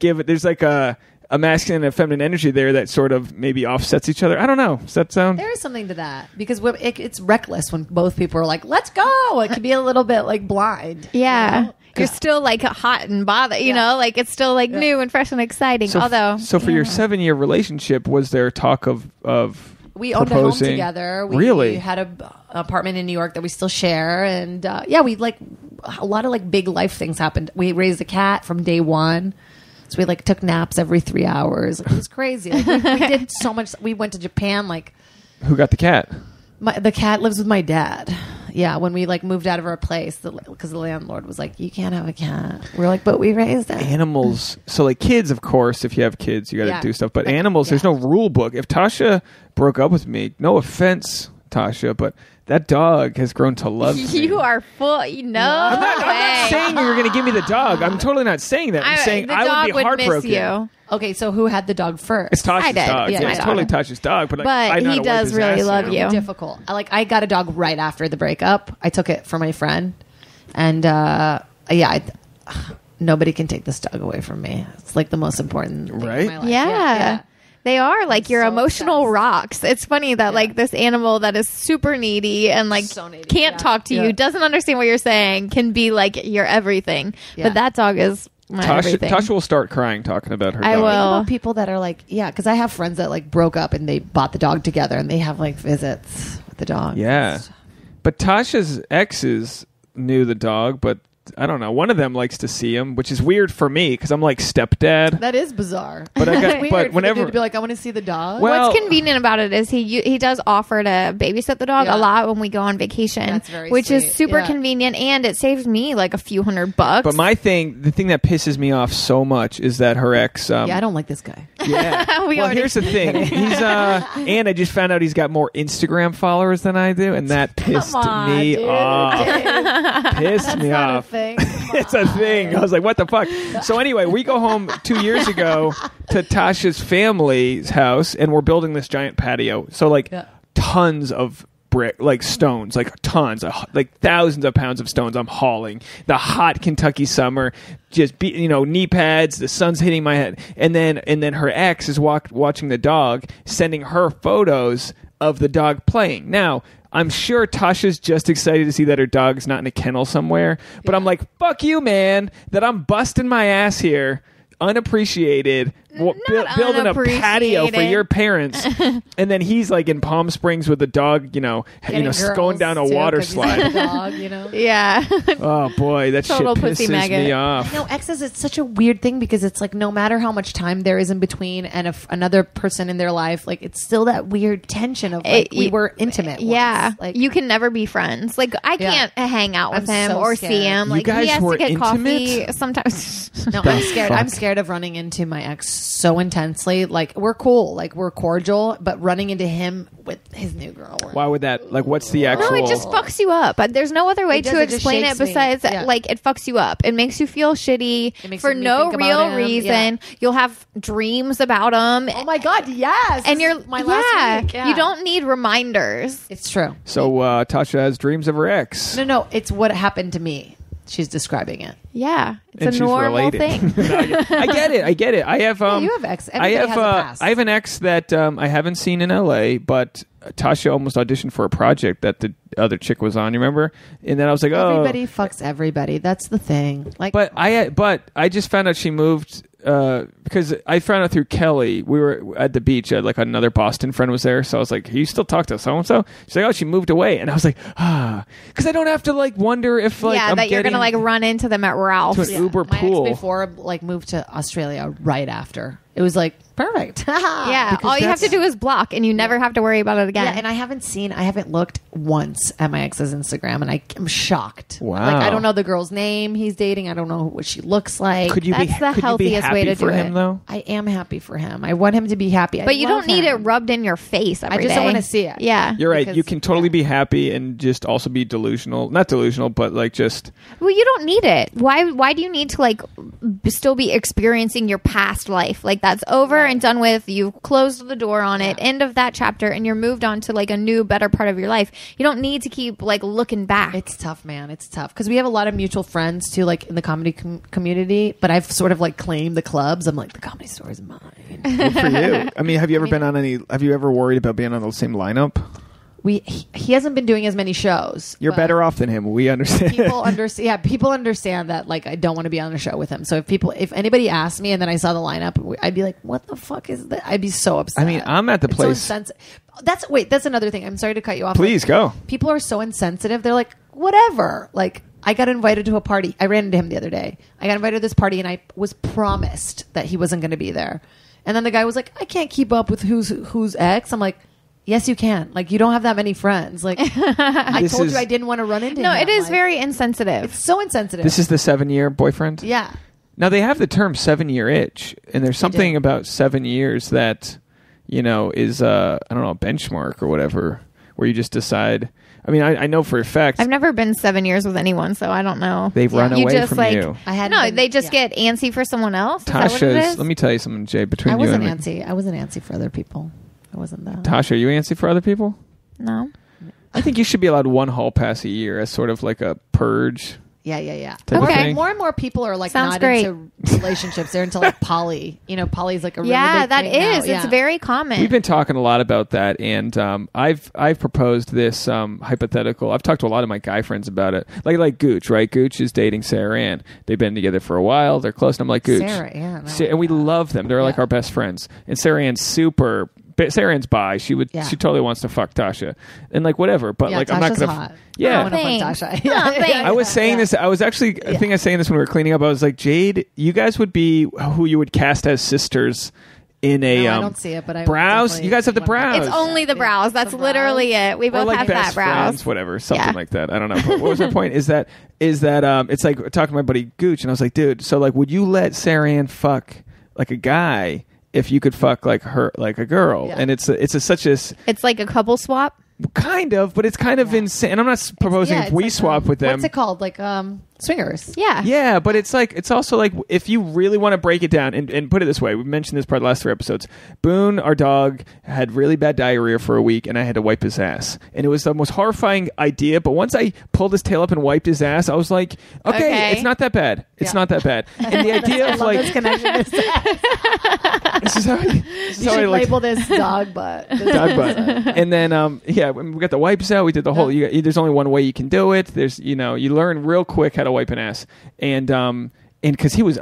like a masculine and a feminine energy there that sort of maybe offsets each other. I don't know. Does that sound?
There is something to that because it's reckless when both people are like, let's go. It can be a little bit like blind.
Yeah.
You know?
You're still like hot and bothered, you know, like it's still like new and fresh and exciting.
So for your 7-year relationship, was there talk of
we owned
proposing?
a home together.
Really?
We had an apartment in New York that we still share, and we like a lot of like big life things happened. We raised a cat from day one. So we like took naps every 3 hours. It was crazy. Like, we did so much. We went to Japan. Like,
who got the cat?
The cat lives with my dad. Yeah, when we like moved out of our place, because the landlord was like, "You can't have a cat." We're like, "But we raised it."
Animals. So like kids, of course, if you have kids, you got to do stuff. But animals, there's no rule book. If Tasha broke up with me, no offense, Tasha, but that dog has grown to love me.
You are full. I'm
not saying you're going to give me the dog. I'm totally not saying that. I'm saying I would be heartbroken.
Miss you.
Okay, so who had the dog first?
It's Tasha's dog.
Yeah,
it's totally Tasha's dog. But
he does really love you.
Difficult. I got a dog right after the breakup. I took it for my friend, and no nobody can take this dog away from me. It's like the most important thing in my life.
Yeah. They are like your emotional rocks. It's funny that like this animal that is super needy and like can't talk to you, doesn't understand what you're saying, can be like your everything. But that dog is my everything.
Tasha will start crying talking about her dog.
I will.
About people that are like, because I have friends that like broke up and they bought the dog together and they have like visits with the dog.
Yeah. But Tasha's exes knew the dog, but I don't know. One of them likes to see him, which is weird for me because I'm like stepdad.
That is bizarre.
But I got,
weird
but whenever
to be like, I want to see the dog.
Well,
what's convenient about it is he does offer to babysit the dog a lot when we go on vacation, which
sweet.
is super convenient, and it saves me like a few $100.
But the thing that pisses me off so much is that her ex.
I don't like this guy.
Yeah. Well, here's the thing. He's and I just found out he's got more Instagram followers than I do, and that pissed me off. Pissed me off. It's a thing. I was like, what the fuck? So anyway, we go home 2 years ago to Tasha's family's house, and we're building this giant patio. So like tons of brick, like stones, like tons, like thousands of pounds of stones I'm hauling. The hot Kentucky summer, just knee pads, the sun's hitting my head. And then her ex is watching the dog, sending her photos of the dog playing. Now, I'm sure Tasha's just excited to see that her dog's not in a kennel somewhere. But I'm like, fuck you, man, that I'm busting my ass here, unappreciated, building a patio for your parents. And then he's like in Palm Springs with the dog, going down a water slide.
Dog,
Yeah.
Oh, boy, that
Total
shit pisses me off.
Exes, it's such a weird thing because it's like no matter how much time there is in between and if another person in their life, like it's still that weird tension of like we were intimate once.
Yeah.
Like,
you can never be friends. Like I can't hang out with him or see him. Like
you guys
he has
were
to get
intimate?
coffee sometimes.
No, I'm scared. I'm scared of running into my ex so intensely. Like we're cool, like we're cordial, but running into him with his new girl.
Why would that? Like, what's the actual?
No, it just fucks you up. But there's no other way to explain it besides like it fucks you up. It makes you feel shitty for no real reason. You'll have dreams about him.
Oh my god, yes!
And you're
last week.
You don't need reminders.
It's true.
So Tasha has dreams of her ex.
No, it's what happened to me. She's describing it.
Yeah, it's a normal thing.
I get it. I have
you have ex. Everybody has a past.
I have an ex that I haven't seen in LA, but Tasha almost auditioned for a project that the other chick was on. You remember? And then I was like,
everybody fucks everybody. That's the thing. Like,
but I just found out she moved. Because I found out through Kelly, we were at the beach. Like another Boston friend was there, so I was like, "You still talk to so and so?" She's like, "Oh, she moved away," and I was like, because I don't have to like wonder if like I'm
that you're gonna like run into them at Ralph's.
To an Uber pool.
My ex before like moved to Australia right after. It was like perfect.
Yeah, all you have to do is block, and you never have to worry about it again.
Yeah, and I haven't looked once at my ex's Instagram, and I'm shocked.
Wow,
like I don't know the girl's name he's dating. I don't know what she looks like.
That's the healthiest way to do it.
Him, though?
I am happy for him. I want him to be happy.
But you don't need it rubbed in your face every day.
I just don't want to see it.
Yeah,
you're right. You can totally be happy and just also be delusional. Not delusional, but like just.
Well, you don't need it. Why do you need to like still be experiencing your past life? Like that's over and done with. You've closed the door on it. End of that chapter, and you're moved on to like a new, better part of your life. You don't need to keep like looking back.
It's tough, man. It's tough because we have a lot of mutual friends too, like in the comedy community. But I've sort of like claimed the clubs. I'm like, the Comedy Store is mine.
Good for you. I mean, have you ever worried about being on the same lineup?
He hasn't been doing as many shows.
You're better off than him. We understand.
People understand that like I don't want to be on a show with him. So if anybody asked me and then I saw the lineup, I'd be like, what the fuck is that? I'd be so upset.
I mean, I'm at the place.
So that's another thing. I'm sorry to cut you off.
Please go.
People are so insensitive. They're like, whatever. Like I got invited to a party. I ran into him the other day. I got invited to this party and I was promised that he wasn't going to be there. And then the guy was like, I can't keep up with who's ex. I'm like, yes, you can. Like, you don't have that many friends. Like, I told you I didn't want to run into him.
No, it is very insensitive.
It's so insensitive.
This is the 7-year boyfriend?
Yeah.
Now, they have the term 7-year itch, and there's something about 7 years that, is, I don't know, a benchmark or whatever, where you just decide. I mean, I know for a fact.
I've never been 7 years with anyone, so I don't know.
They've run away from you.
They just get antsy for someone else?
Tasha, let me tell you something, Jay, between you and me.
I wasn't antsy for other people. I wasn't that.
Tasha, are you antsy for other people?
No.
I think you should be allowed one hall pass a year as sort of like a purge.
Yeah.
Okay.
More and more people are like
Sounds
not
great.
into relationships. They're into like poly. Poly's like a really
Yeah,
big
that
thing now.
is. It's very common.
We've been talking a lot about that, and I've proposed this hypothetical. I've talked to a lot of my guy friends about it. Like Gooch, right? Gooch is dating Sarah Ann. They've been together for a while. They're close, and I'm like, Gooch.
Sarah Ann.
And we love them. They're like our best friends. And Sarah Ann's Sarah Ann's bi. She totally wants to fuck Tasha, and like whatever. But like,
Tasha's
I'm not gonna.
hot.
Yeah,
I want to fuck Tasha.
Thanks.
I was saying this. I was actually. I think I was saying this when we were cleaning up. I was like, Jade, you guys would be who you would cast as sisters in a.
I don't see it, but I
brows. You guys have the brows.
It's only the brows. That's literally it. We both
like
have
best
that brows.
Friends, whatever, something like that. I don't know. But what was my point? Is that it's like talking to my buddy Gooch, and I was like, dude, so like, would you let Sarah Ann fuck like a guy if you could fuck like her like a girl? And it's
like a couple swap.
Kind of, but it's kind of insane. And I'm not proposing if we swap with them.
What's it called? Like swingers.
Yeah,
but it's also like if you really want to break it down and put it this way, we mentioned this part of the last 3 episodes. Boone, our dog, had really bad diarrhea for a week, and I had to wipe his ass, and it was the most horrifying idea. But once I pulled his tail up and wiped his ass, I was like, okay. It's not that bad. It's not that bad. And the idea of like
this connection is
this is how I
label this dog butt.
Dog butt. And then we got the wipes out. We did the whole. There's only one way you can do it. There's you learn real quick how to wipe an ass, and because he was,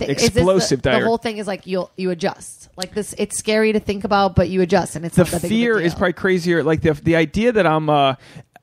explosive diarrhea.
The whole thing is like you adjust. Like this, it's scary to think about, but you adjust, and it's
the
not that big
fear
of a deal.
is probably crazier. Like the idea that I'm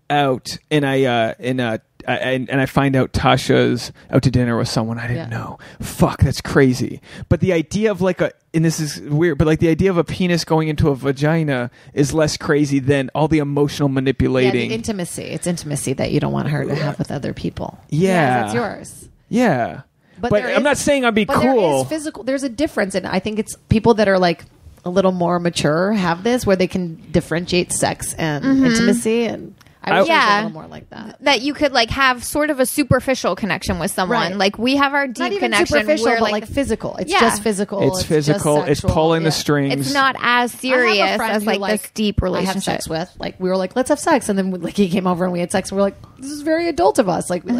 out and I find out Tasha's out to dinner with someone I didn't know. Fuck, that's crazy. But the idea of like and this is weird, but like the idea of a penis going into a vagina is less crazy than all the emotional manipulating.
Yeah, the intimacy. It's intimacy that you don't want her to have with other people.
Yeah.
That's yours.
Yeah. But I'm not saying I'd be cool.
There is physical. There's a difference, and I think it's people that are like a little more mature have this, where they can differentiate sex and intimacy, and I wish I was a little more like that.
That you could like have sort of a superficial connection with someone.
Right.
Like we have our deep
not even
connection,
superficial,
where
but like physical. It's just physical.
It's physical.
Just
it's pulling the strings.
It's not as serious as like this deep relationship.
I have sex with. Like we were like, let's have sex, and then like he came over and we had sex, and we're like, this is very adult of us. Like we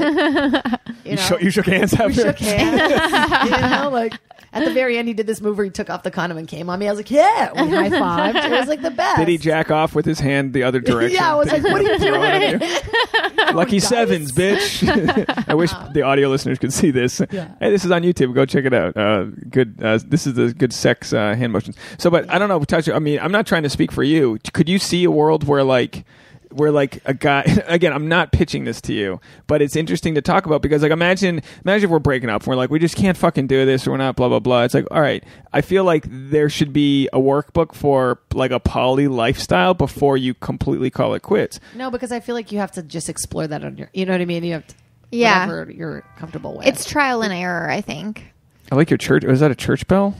you shook hands after.
We shook hands. Like. At the very end, he did this move where he took off the condom and came on me. I was like, yeah, we high-fived. It was like the best.
Did he jack off with his hand the other direction?
Yeah, I was like, what are you doing?
Lucky sevens, bitch. I wish the audio listeners could see this. Yeah. Hey, this is on YouTube. Go check it out. Good. This is the good sex hand motions. So, but I don't know, Tasha. I mean, I'm not trying to speak for you. Could you see a world where like a guy again, I'm not pitching this to you, but it's interesting to talk about because like imagine if we're breaking up and we're like, we just can't fucking do this or we're not blah blah blah. It's like, all right, I feel like there should be a workbook for like a poly lifestyle before you completely call it quits.
No, because I feel like you have to just explore that on your, you know what I mean? You have to, whatever you're comfortable with.
It's trial and error, I think.
I like your church. Was that a church bell?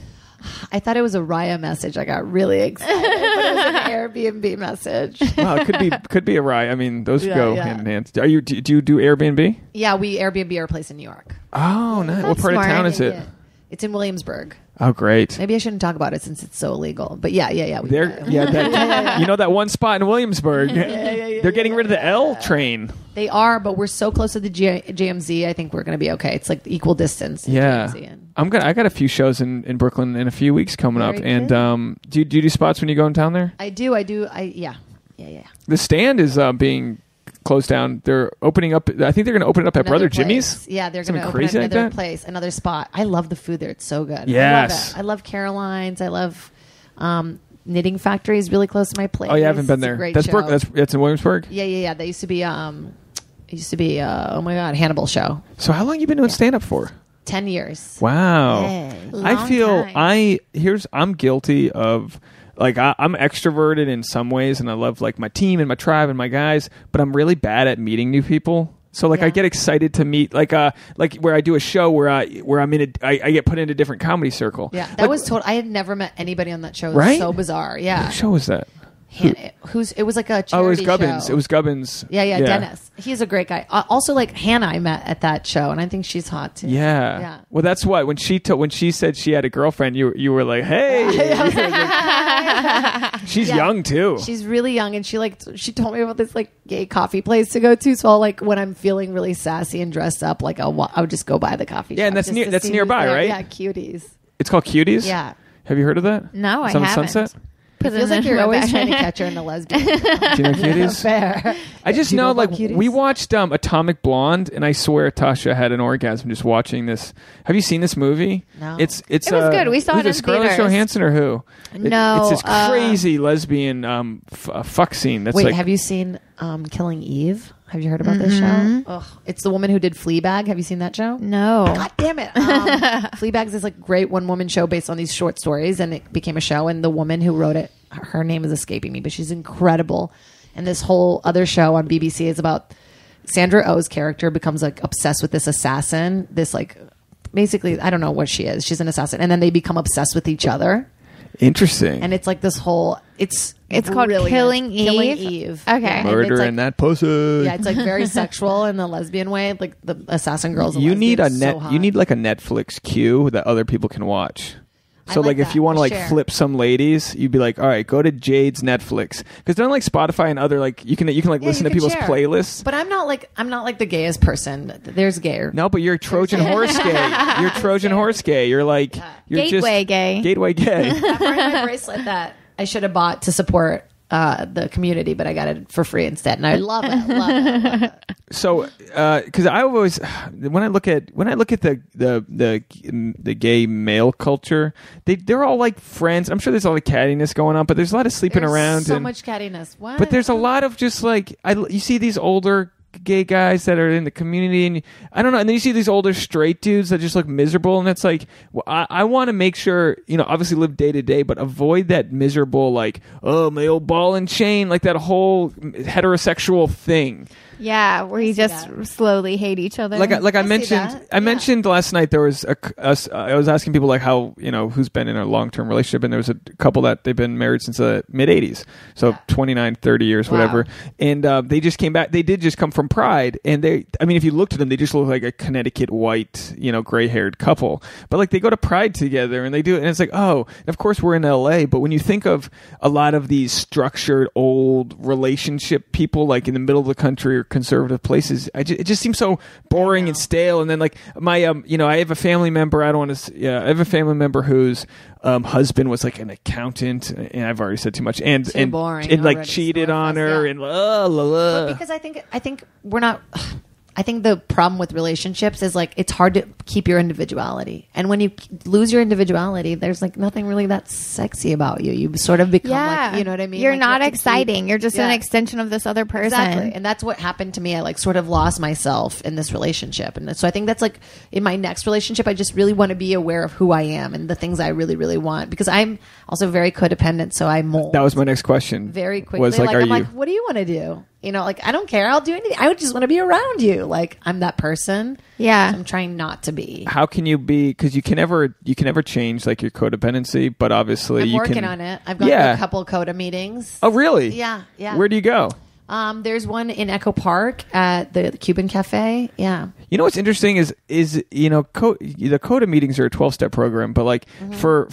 I thought it was a Raya message. I got really excited, but it was an Airbnb message.
Wow, it could be a Raya. I mean, those go hand in hand. Do you do Airbnb?
Yeah, we Airbnb our place in New York.
Oh, nice. What part of town is it?
It's in Williamsburg.
Oh, great.
Maybe I shouldn't talk about it since it's so illegal. But yeah.
You know that one spot in Williamsburg? They're getting rid of the L train.
They are, but we're so close to the JMZ. I think we're going to be okay. It's like equal distance.
Yeah. I got a few shows in Brooklyn in a few weeks coming up. And do you do spots when you go in town there?
I do. Yeah.
The Stand is being closed down. They're opening up. I think they're going to open it up at Brother Jimmy's.
Yeah, they're going to open another place, another spot. I love the food there. It's so good.
Yes.
I love Caroline's. I love Knitting Factory is really close to my place.
Oh, yeah, I haven't been there. That's Brooklyn. That's in Williamsburg?
Yeah. That used to be oh my God, Hannibal show.
So how long have you been doing stand-up for?
10 years.
Wow.
Yay.
I feel I'm guilty of like I'm extroverted in some ways and I love like my team and my tribe and my guys, but I'm really bad at meeting new people. So like I get excited to meet like where I do a show where I'm in I get put into a different comedy circle.
Yeah. That was total. I had never met anybody on that show. It was
right?
so bizarre. Yeah.
What show was that?
It was like a charity
it was Gubbins.
show.
It was Gubbins.
Yeah, Dennis. He's a great guy. Also, like Hannah, I met at that show, and I think she's hot too.
Yeah. Well, that's what when she said she had a girlfriend, you were like, hey. she's young too.
She's really young, and she told me about this like gay coffee place to go to. So I'll, like, when I'm feeling really sassy and dressed up, like I'll just go by the coffee shop.
Yeah, and that's nearby, right?
Yeah, Cuties.
It's called Cuties.
Yeah.
Have you heard of that?
No,
it's
I
on
haven't.
Sunset.
It feels like you're always trying to catch her in the lesbian.
Do you know Cuties?
Fair.
I just know, like, we watched Atomic Blonde, and I swear Tasha had an orgasm just watching this. Have you seen this movie?
No.
It was
good. We saw it in
Scarlett
theaters.
Johansson or who?
No.
It's this crazy lesbian fuck scene. That's
Wait, have you seen Killing Eve? Have you heard about this show? Ugh. It's the woman who did Fleabag. Have you seen that show?
No.
God damn it. Fleabag's this like great one-woman show based on these short stories, and it became a show, and the woman who wrote it, her name is escaping me, but she's incredible. And this whole other show on BBC is about Sandra Oh's character becomes like obsessed with this assassin, this like basically, I don't know what she is. She's an assassin. And then they become obsessed with each other.
Interesting.
And it's like this whole it's
called Killing Eve.
Killing Eve.
Okay.
Yeah,
Murder
like,
in that pussy.
Yeah, it's like very sexual in the lesbian way. Like the assassin girls.
You need you need like a Netflix queue that other people can watch. So like if you want to like flip some ladies, you'd be like, all right, go to Jade's Netflix, because they're like Spotify and other like you can like listen to people's playlists.
But I'm not like the gayest person. There's gayer.
No, but you're Trojan horse gay. You're Trojan horse gay. You're like you're
gateway gay.
Gateway gay.
I'm wearing my bracelet that I should have bought to support the community, but I got it for free instead, and I love it.
So, because I always when I look at the gay male culture, they're all like friends. I'm sure there's all the cattiness going on, but there's a lot of sleeping around.
So much cattiness. What?
But there's a lot of just like you see these older gay guys that are in the community, and I don't know, and then you see these older straight dudes that just look miserable, and it's like, well, I want to make sure, obviously live day to day, but avoid that miserable, like, oh, my old ball and chain, like that whole heterosexual thing.
Yeah, where you just slowly hate each other.
Like I mentioned, mentioned last night, there was I was asking people like how, who's been in a long-term relationship, and there was a couple that they've been married since the mid-'80s, so 29, 30 years, whatever, and they just came back. They did just come from Pride, and if you looked at them, they just look like a Connecticut white, gray-haired couple, but like they go to Pride together, and they do it, and it's like, oh, and of course we're in LA, but when you think of a lot of these structured old relationship people, like in the middle of the country or conservative places, it just seems so boring and stale. And then like my I have a family member, I have a family member whose husband was like an accountant, and I've already said too much, and
boring,
and like cheated on her, and
But because I think we're not. I think the problem with relationships is like it's hard to keep your individuality, and when you lose your individuality, there's like nothing really that sexy about you. You sort of become like, you know what I mean?
You're
like,
not exciting. You're just an extension of this other person.
Exactly, and that's what happened to me. I like sort of lost myself in this relationship, and so I think that's like in my next relationship, I just really want to be aware of who I am and the things I really, really want, because I'm also very codependent. So I mold.
That was my next question.
Very quickly,
was like,
I'm like, what do you want to do? Like, I don't care. I'll do anything. I would just want to be around you. Like, I'm that person.
Yeah.
So I'm trying not to be.
How can you be? Because you can never change like your codependency, but obviously
I'm working on it. I've gone to a couple coda meetings.
Oh, really?
Yeah.
Where do you go?
There's one in Echo Park at the Cuban Cafe. Yeah.
What's interesting is the CODA meetings are a 12-step program, but like for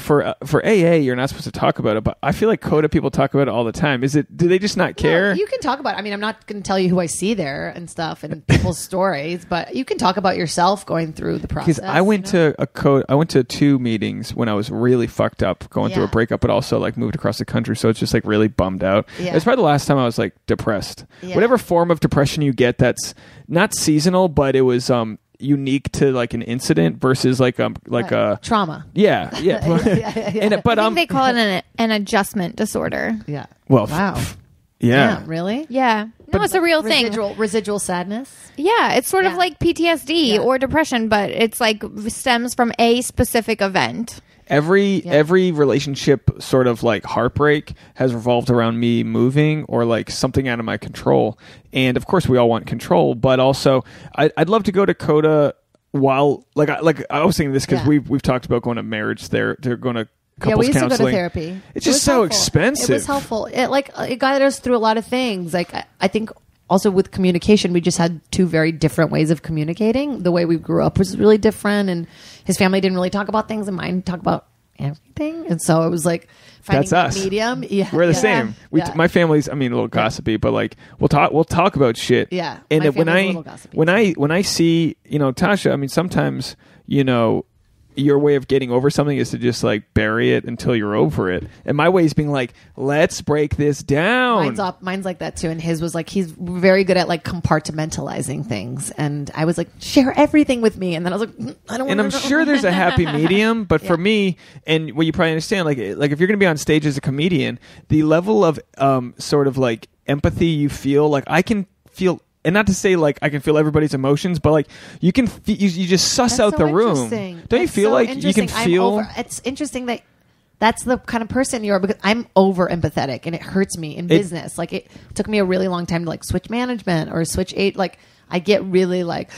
AA, you're not supposed to talk about it. But I feel like CODA people talk about it all the time. Do they just not care?
No, you can talk about it. I mean, I'm not going to tell you who I see there and stuff and people's stories, but you can talk about yourself going through the process.
Because I went to 2 meetings when I was really fucked up going through a breakup, but also like moved across the country, so it's just like really bummed out. Yeah. It's probably the last time I was like depressed. Yeah. Whatever form of depression you get that's not seasonal, but it was unique to like an incident versus like a
trauma.
Yeah.
But I think they call it an adjustment disorder.
Yeah.
Well,
wow.
Yeah.
Really?
Yeah. No, it's a real thing.
Residual sadness.
Yeah, it's sort of like PTSD or depression, but it's like stems from a specific event.
Every relationship sort of like heartbreak has revolved around me moving or like something out of my control. And of course we all want control, but also I'd love to go to CODA while like I was thinking this because we've talked about going to marriage there. They're going to couples
we used
counseling.
To go to therapy.
It's just so expensive.
It was helpful. It got us through a lot of things. Like I think also with communication, we just had 2 very different ways of communicating. The way we grew up was really different, and his family didn't really talk about things, and mine talked about everything. And so it was like
That's us.
Medium. Yeah,
we're the same. My family's, I mean, a little gossipy, but like we'll talk about shit.
Yeah.
And when I see, Tasha, I mean, sometimes, your way of getting over something is to just like bury it until you're over it. And my way is being like, let's break this down.
Mine's like that too. And his was like, he's very good at like compartmentalizing things. And I was like, share everything with me. And then I was like, I don't want to.
And I'm sure there's a happy medium, but for me, and what you probably understand, like if you're going to be on stage as a comedian, the level of sort of like empathy you feel, like I can feel. And not to say like I can feel everybody's emotions, but like you can, you just suss out the room. Don't you feel like you can feel?
It's interesting that that's the kind of person you are, because I'm over empathetic and it hurts me in business. Like it took me a really long time to like switch management or switch aid. Like I get really like,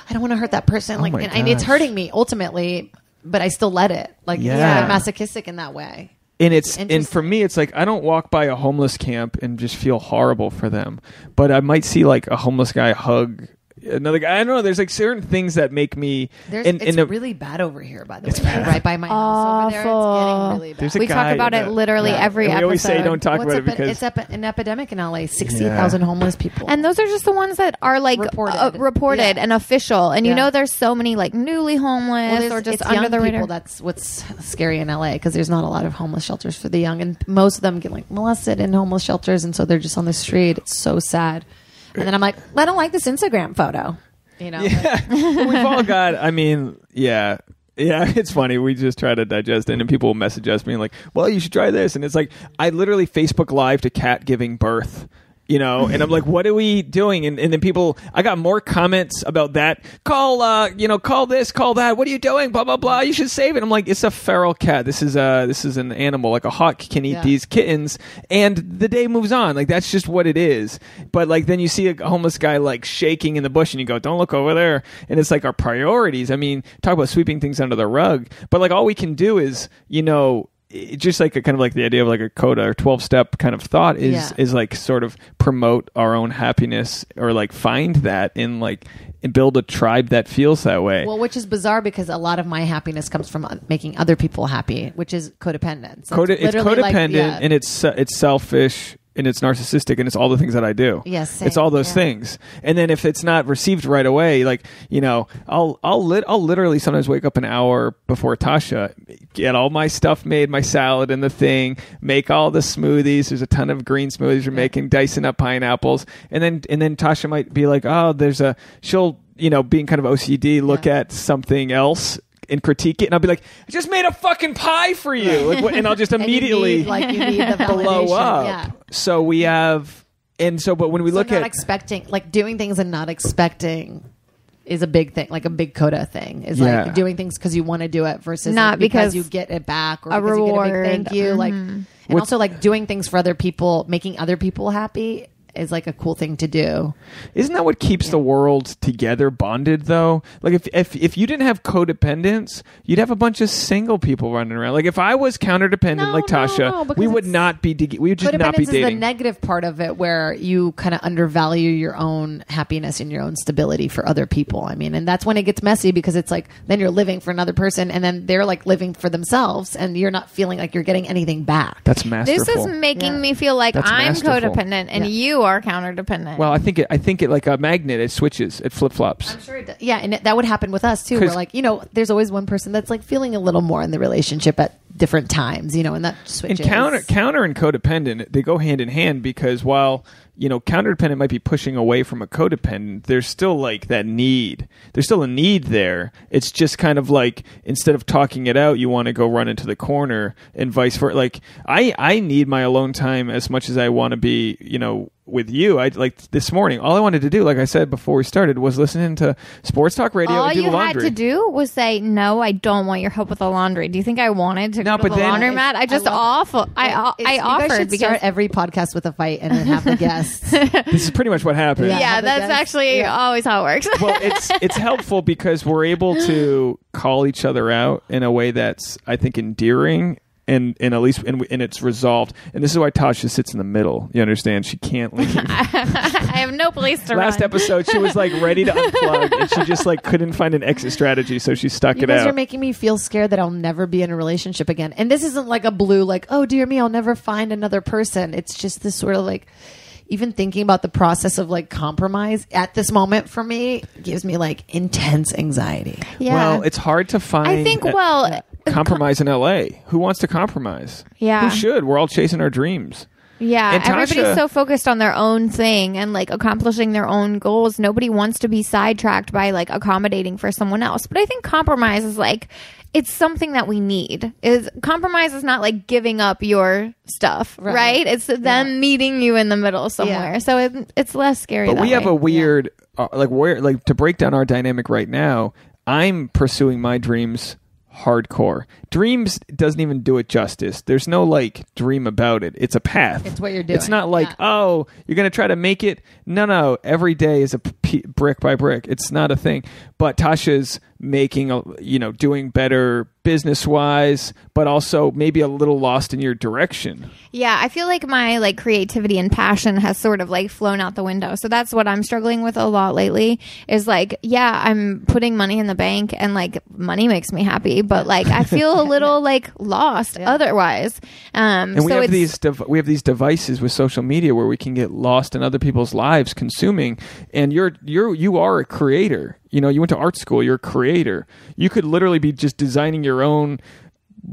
I don't want to hurt that person. Like, and it's hurting me ultimately, but I still let it. Like, I'm masochistic in that way.
And for me, it's like I don't walk by a homeless camp and just feel horrible for them, but I might see like a homeless guy hug another guy. I don't know. There's like certain things that make me.
It's really bad over here, by the way. Right by my house over there, it's getting really bad.
We talk about it literally every episode.
We always say don't talk about it because
it's an epidemic in LA. 60,000 homeless people,
and those are just the ones that are like reported and official. And there's so many like newly homeless or just under the radar.
That's what's scary in LA, because there's not a lot of homeless shelters for the young, and most of them get like molested in homeless shelters, and so they're just on the street. It's so sad. And then I'm like, I don't like this Instagram photo.
Yeah. We've all got, I mean, yeah, it's funny. We just try to digest it, and people will message us being like, well, you should try this. And it's like, I literally Facebook Live to cat giving birth. And I'm like, what are we doing? And then people, I got more comments about that. Call this, call that. What are you doing? Blah, blah, blah. You should save it. I'm like, it's a feral cat. This is an animal. Like a hawk can eat these kittens, and the day moves on. Like that's just what it is. But like then you see a homeless guy like shaking in the bush, and you go, don't look over there. And it's like our priorities. I mean, talk about sweeping things under the rug. But like all we can do is, just like a kind of like the idea of like a coda or 12-step kind of thought is like sort of promote our own happiness, or like find that in like and build a tribe that feels that way.
Well, which is bizarre, because a lot of my happiness comes from making other people happy, which is codependence.
It's codependent, and it's selfish, and it's narcissistic, and it's all the things that I do.
Yes, same.
It's all those things. And then if it's not received right away, like I'll literally sometimes wake up an hour before Tasha, get all my stuff made, my salad and the thing, make all the smoothies. There's a ton of green smoothies we're making, dicing up pineapples, and then Tasha might be like, oh, she'll being kind of OCD, look at something else and critique it, and I'll be like, I just made a fucking pie for you, and I'll just immediately
you need the
blow up.
Yeah.
So we have, but when we look at
expecting, like doing things and not expecting is a big thing, like a big coda thing is like doing things because you want to do it versus
not because
you get it back, or
a
because
reward.
You get a big thank you. Like, and also like doing things for other people, making other people happy is like a cool thing to do.
Isn't that what keeps the world together, bonded though? Like if you didn't have codependence, you'd have a bunch of single people running around. Like if I was counterdependent like Tasha, we would not be we would just not be dating.
Codependence is the negative part of it, where you kind of undervalue your own happiness and your own stability for other people. I mean, and that's when it gets messy, because it's like then you're living for another person, and then they're like living for themselves, and you're not feeling like you're getting anything back.
That's masterful.
This is making me feel like I'm codependent and you are counterdependent.
Well, I think it like a magnet. It switches. It flip flops.
I'm sure it does. Yeah, and that would happen with us too. We're like, there's always one person that's like feeling a little more in the relationship at different times, and that switches.
And counter and codependent, they go hand in hand, because while counterdependent might be pushing away from a codependent, there's still like that need. There's still a need there. It's just kind of like, instead of talking it out, you want to go run into the corner, and vice versa. Like I need my alone time as much as I want to be, with you. I like this morning, all I wanted to do, like I said before we started, was listen to sports talk radio.
All
and do
you
laundry.
had to do was say, no, I don't want your help with the laundry. Do you think I wanted to go to the laundromat? I offered,
because start every podcast with a fight and then have the guests.
This is pretty much what happened.
Yeah, that's actually always how it works.
Well, it's helpful because we're able to call each other out in a way that's, I think, endearing. and at least and it's resolved. And this is why Tasha sits in the middle. You understand? She can't leave.
I have no place to
Last
run.
episode, she was like ready to unplug, and she just like couldn't find an exit strategy, so she stuck
You
it
guys
out.
are making me feel scared that I'll never be in a relationship again. And this isn't like a blue, like, oh dear me, I'll never find another person. It's just this sort of like, even thinking about the process of like compromise at this moment for me gives me like intense anxiety.
Yeah.
Well, it's hard to find.
I think,
compromise in LA. Who wants to compromise?
Yeah.
Who should? We're all chasing our dreams.
Yeah,
And
everybody's
Tasha-
so focused on their own thing and like accomplishing their own goals. Nobody wants to be sidetracked by like accommodating for someone else. But I think compromise is like, it's something that we need. Compromise is not like giving up your stuff, right? It's them meeting you in the middle somewhere.
Yeah.
So it's less scary.
But
that
we have
way.
a weird, like to break down our dynamic right now. I'm pursuing my dreams hardcore. Dreams doesn't even do it justice. There's no like dream about it. It's a path.
It's what you're doing.
It's not like, oh, you're going to try to make it. No. Every day is a brick by brick. It's not a thing. But Tasha's making, doing better business wise, but also maybe a little lost in your direction.
Yeah, I feel like my like creativity and passion has sort of like flown out the window. So that's what I'm struggling with a lot lately is like, yeah, I'm putting money in the bank and like money makes me happy, but like I feel a little like lost otherwise.
And we have these devices with social media where we can get lost in other people's lives consuming. And you are a creator. You went to art school. You're a creator. You could literally be just designing your own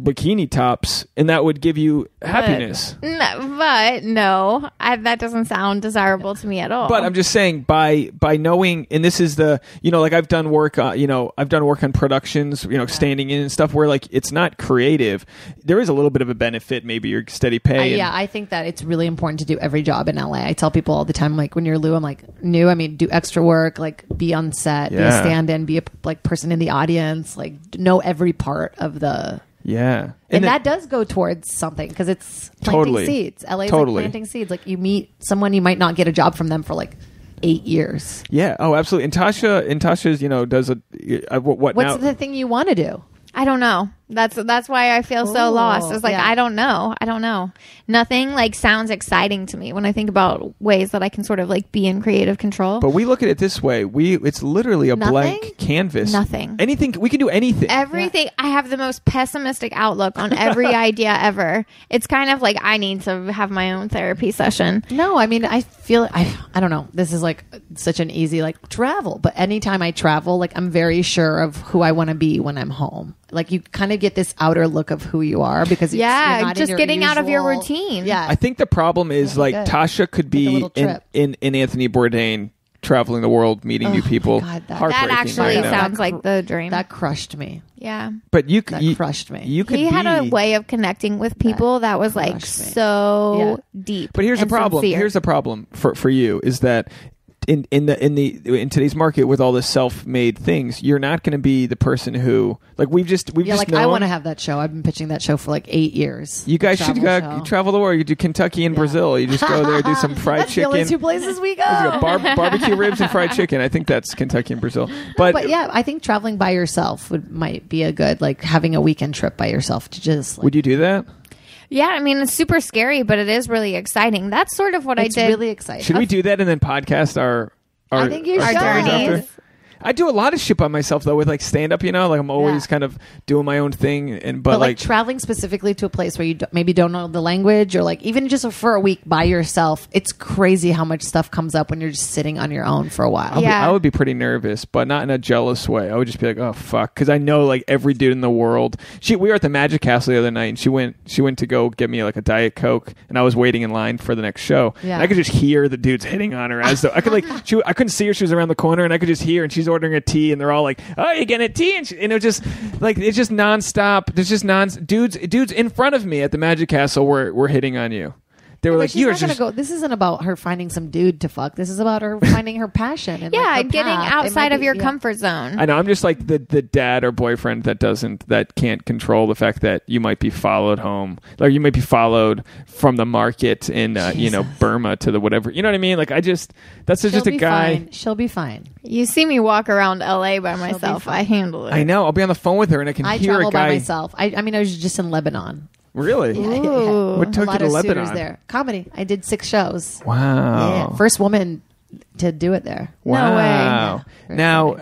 bikini tops, and that would give you happiness.
But no, that doesn't sound desirable to me at all.
But I'm just saying, by knowing, and this is the, like I've done work, I've done work on productions, standing in and stuff where like it's not creative. There is a little bit of a benefit, maybe your steady pay.
I think that it's really important to do every job in LA. I tell people all the time, like when you're Lou, I'm like new. I mean, do extra work, like be on set, be a stand-in, be a like person in the audience, like know every part of the.
Yeah.
And that does go towards something because it's planting seeds. LA's like planting seeds. Like you meet someone, you might not get a job from them for like 8 years.
Yeah. Oh, absolutely. And Tasha's, does what
What's
now?
the thing you want to do?
I don't know. That's why I feel so lost. It's like, I don't know. Nothing like sounds exciting to me when I think about ways that I can sort of like be in creative control.
But we look at it this way. It's literally a blank canvas.
Nothing.
Anything. We can do anything.
Everything. Yeah. I have the most pessimistic outlook on every idea ever. It's kind of like I need to have my own therapy session.
No, I mean, I feel, I don't know. This is like such an easy like travel. But anytime I travel, like I'm very sure of who I want to be when I'm home. Like you kind of get this outer look of who you are because you're not
just getting out of your
usual
routine.
Yeah,
I think the problem is like Tasha could be in Anthony Bourdain traveling the world, meeting new people.
God, that
actually sounds like the dream.
That crushed me.
Yeah,
but
that crushed me.
You could.
He had a way of connecting with people that was like so deep.
But here's the problem.
Sincere.
Here's the problem for you is that. In today's market with all the self-made things, you're not going to be the person who we've just
like
known,
I want to have that show. I've been pitching that show for like 8 years.
You guys should go travel the world. You do Kentucky and Brazil. You just go there, do some fried
that's
chicken.
That's the only 2 places we go.
Barbecue ribs and fried chicken. I think that's Kentucky and Brazil. But
yeah, I think traveling by yourself might be a good having a weekend trip by yourself to just.
Would you do that?
Yeah, I mean, it's super scary, but it is really exciting. That's sort of what I did.
It's really exciting.
Should we do that and then podcast our
I think you should.
Journeys?
I do a lot of shit by myself though with stand up, like I'm always kind of doing my own thing but like
traveling specifically to a place where you maybe don't know the language or like even just for a week by yourself, it's crazy how much stuff comes up when you're just sitting on your own for a while.
I would be pretty nervous, but not in a jealous way. I would just be like, oh fuck, because I know like every dude in the world. We were at the Magic Castle the other night, and she went to go get me like a Diet Coke, and I was waiting in line for the next show.
Yeah.
And I could just hear the dudes hitting on her as though I could I couldn't see her. She was around the corner, and I could just hear, and she's ordering a tea, and they're all like, "Oh, you getting a tea?" And it was just like it's just nonstop. There's just dudes in front of me at the Magic Castle were hitting on you. They were like,
"You're just go." This isn't about her finding some dude to fuck. This is about her finding her passion and her
getting
path.
outside of your comfort zone.
I know. I'm just like the dad or boyfriend that can't control the fact that you might be followed home, like you might be followed from the market in Burma to the whatever. You know what I mean? Like just a guy.
Fine. She'll be fine.
You see me walk around LA by myself. I handle it.
I know. I'll be on the phone with her and I can hear
travel
a guy
by myself. I mean, I was just in Lebanon.
Really?
Ooh.
What took
a
you
lot
to
of
Lebanon?
suitors there. Comedy. I did 6 shows.
Wow.
Yeah. First woman to do it there.
Wow.
No way.
Yeah.
Now,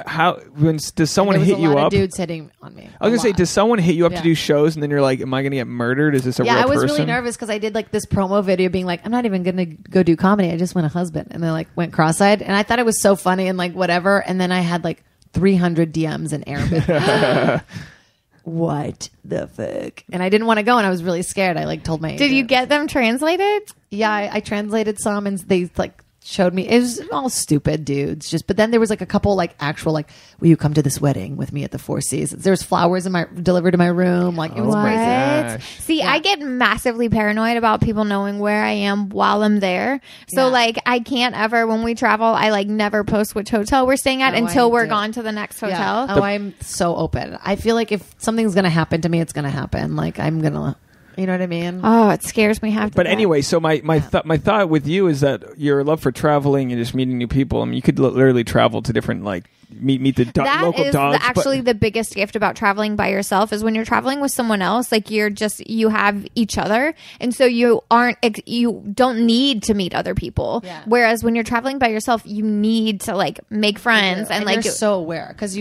does someone hit you
There was a lot
up?
of dudes hitting on me.
I was gonna say, does someone hit you up to
Yeah.
do shows, and then you're like, "Am I gonna get murdered? Is this a real person?"
I was really nervous because I did like this promo video, being like, "I'm not even gonna go do comedy. I just want a husband," and then like went cross-eyed, and I thought it was so funny and like whatever, and then I had like 300 DMs in Arabic. What the fuck? And I didn't want to go, and I was really scared. I like told my
Did
agent.
you get them translated?
Yeah, I translated some, and they like showed me. It was all stupid dudes, just. But then there was like a couple like actual like, will you come to this wedding with me at the Four Seasons? There was flowers delivered to my room. Like it was
What?
crazy.
Gosh.
See, I get massively paranoid about people knowing where I am while I'm there. So
Yeah.
like I can't ever, when we travel, I like never post which hotel we're staying at
Oh,
until
I
we're
do.
gone to the next
Yeah.
hotel.
Oh, I'm so open. I feel like if something's gonna happen to me, it's gonna happen. Like I'm gonna, you know what I mean?
Oh, it scares me half to
But
death.
anyway, so my thought with you is that your love for traveling and just meeting new people. I mean, you could literally travel to different like meet the
that
local
is
dogs.
actually the biggest gift about traveling by yourself is when you're traveling with someone else, like you have each other, and so you don't need to meet other people.
Yeah.
Whereas when you're traveling by yourself, you need to like make friends and like
you're so aware because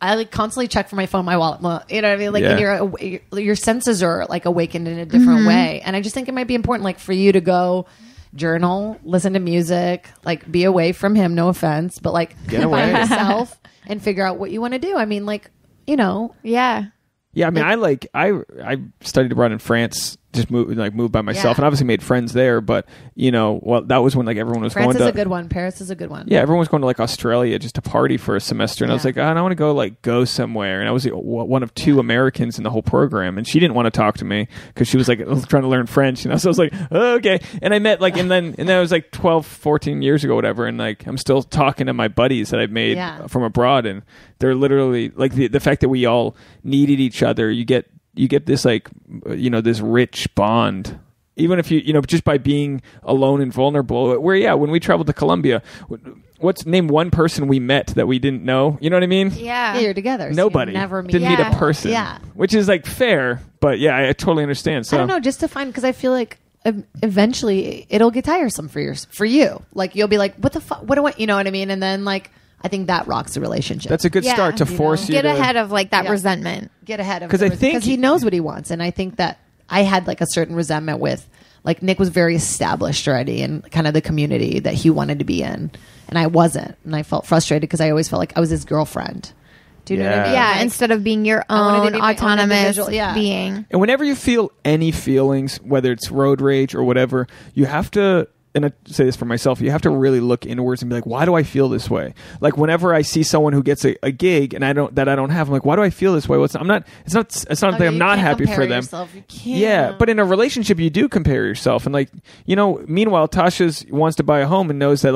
I like constantly check for my phone, my wallet. You know what I mean? Like,
Yeah.
and your senses are like awakened in a different way. And I just think it might be important, like for you to go journal, listen to music, like be away from him. No offense, but like
Get
by
away.
yourself and figure out what you want to do. I mean, like, you know,
yeah.
Yeah, I mean, I studied abroad in France, just moved by myself,
Yeah.
and obviously made friends there. But that was when like everyone was
France
going
is
to
a good one. Paris is a good one.
Yeah, everyone was going to like Australia just to party for a semester, and I was
Yeah.
like, I want to go somewhere. And I was one of 2 Americans in the whole program, and she didn't want to talk to me because she was like trying to learn French, so I was like, oh, okay. And I met like, and then it was like 12, 14 years ago, whatever, and like I'm still talking to my buddies that I've made from abroad, and they're literally like the fact that we all needed each other. You get this like this rich bond. Even if you just by being alone and vulnerable. When we traveled to Colombia, name one person we met that we didn't know? You know what I mean?
Yeah.
Yeah, you're together. So
Nobody.
you never meet.
Didn't meet a
Yeah.
person.
Yeah.
Which is like fair, but yeah, I totally understand. So
I don't know, just to find, because I feel like eventually it'll get tiresome for you. Like you'll be like, what the fuck? What do I? You know what I mean? And then like I think that rocks the relationship.
that's a good
Yeah.
start to
You
force you
Get
to
ahead of like that
Yeah.
resentment.
get ahead of
'Cause I think-
because he knows what he wants, and I think that I had like a certain resentment with like Nick was very established already in kind of the community that he wanted to be in, and I wasn't, and I felt frustrated because I always felt like I was his girlfriend. Do you know what I mean?
Yeah,
Like,
instead of being your
I wanted to
own
be my own
autonomous
individual, yeah.
being.
And whenever you feel any feelings, whether it's road rage or whatever, you have to, and I say this for myself, you have to really look inwards and be like, why do I feel this way? Like whenever I see someone who gets a gig and I don't have, I'm like, why do I feel this way? It's not that I'm not happy for them.
You can't.
Yeah, but in a relationship, you do compare yourself, and like meanwhile, Tasha wants to buy a home and knows that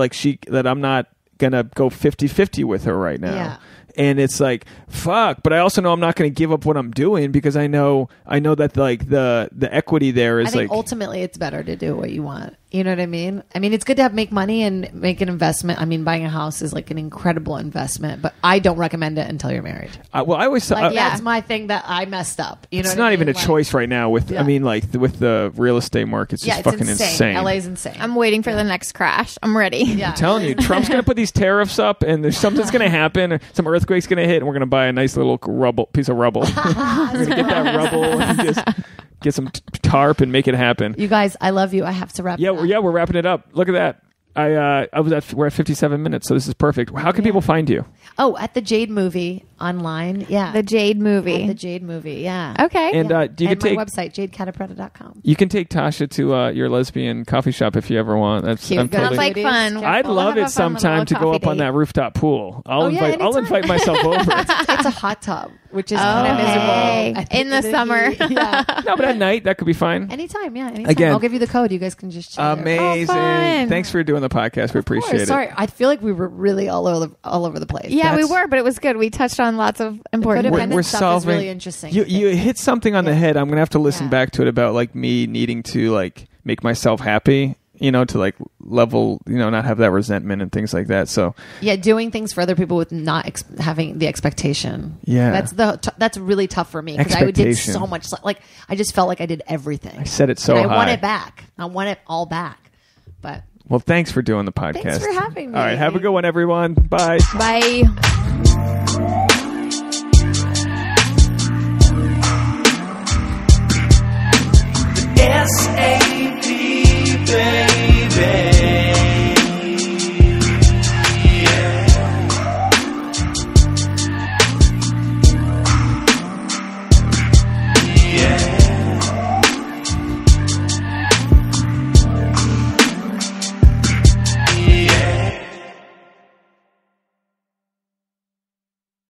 that I'm not gonna go 50-50 with her right now.
Yeah.
And it's like, fuck, but I also know I'm not going to give up what I'm doing because I know that like the equity there is
I think
like
ultimately it's better to do what you want. You know what I mean? I mean, it's good to make money and make an investment. I mean, buying a house is like an incredible investment, but I don't recommend it until you're married.
I always
Like,
yeah.
that's my thing that I messed up. You know,
it's
what I
not even a
mean? Like,
choice right now with
Yeah.
I mean like with the real estate market, it's just
Yeah, it's
fucking
insane.
insane.
LA's insane.
I'm waiting for the next crash. I'm ready.
Yeah.
I'm telling you, Trump's going to put these tariffs up, and there's something's going to happen, or some earthquake's going to hit, and we're going to buy a nice little piece of rubble. We're going to get that rubble and just get some tarp and make it happen.
You guys, I love you. I have to wrap.
Yeah,
it up.
we're wrapping it up. Look at that. We're at 57 minutes, so this is perfect. How can people find you?
Oh, at the Jade movie online. Yeah,
The Jade movie.
At the Jade movie. Yeah.
Okay.
And do you
and
can
my
take
website jadecatta-preta.com.
you can take Tasha to your lesbian coffee shop if you ever want. That's
Cute.
I'm
Sounds
Sounds
totally,
like fun.
I'd
We'll
love
have
it
a fun
sometime to
little
go up
coffee
on
date.
that rooftop pool. I'll
Oh, yeah,
I'll
anytime.
invite myself over.
It's a hot tub, which is kind of miserable
Okay.
at
In the
heat.
summer.
Yeah.
No, but at night that could be fine.
Anytime, yeah. Anytime.
Again.
I'll give you the code. You guys can just chill there.
Amazing.
fun.
Thanks for doing the podcast. We appreciate it.
Sorry, I feel like we were really all over the place.
Yeah, we
That's-
were, but it was good. We touched on lots of important
Codependent
We're
stuff
solving.
is really interesting.
You hit something on the head. I'm gonna have to listen
Yeah.
back to it about like me needing to like make myself happy to like level, not have that resentment and things like that. So
yeah, doing things for other people with not having the expectation.
Yeah,
that's really tough for me because I did so much. Like I just felt like I did everything.
I said it so high.
I want it back. I want it all back. But
well, thanks for doing the podcast.
Thanks for having me.
All right, have a good one, everyone. Bye.
Bye.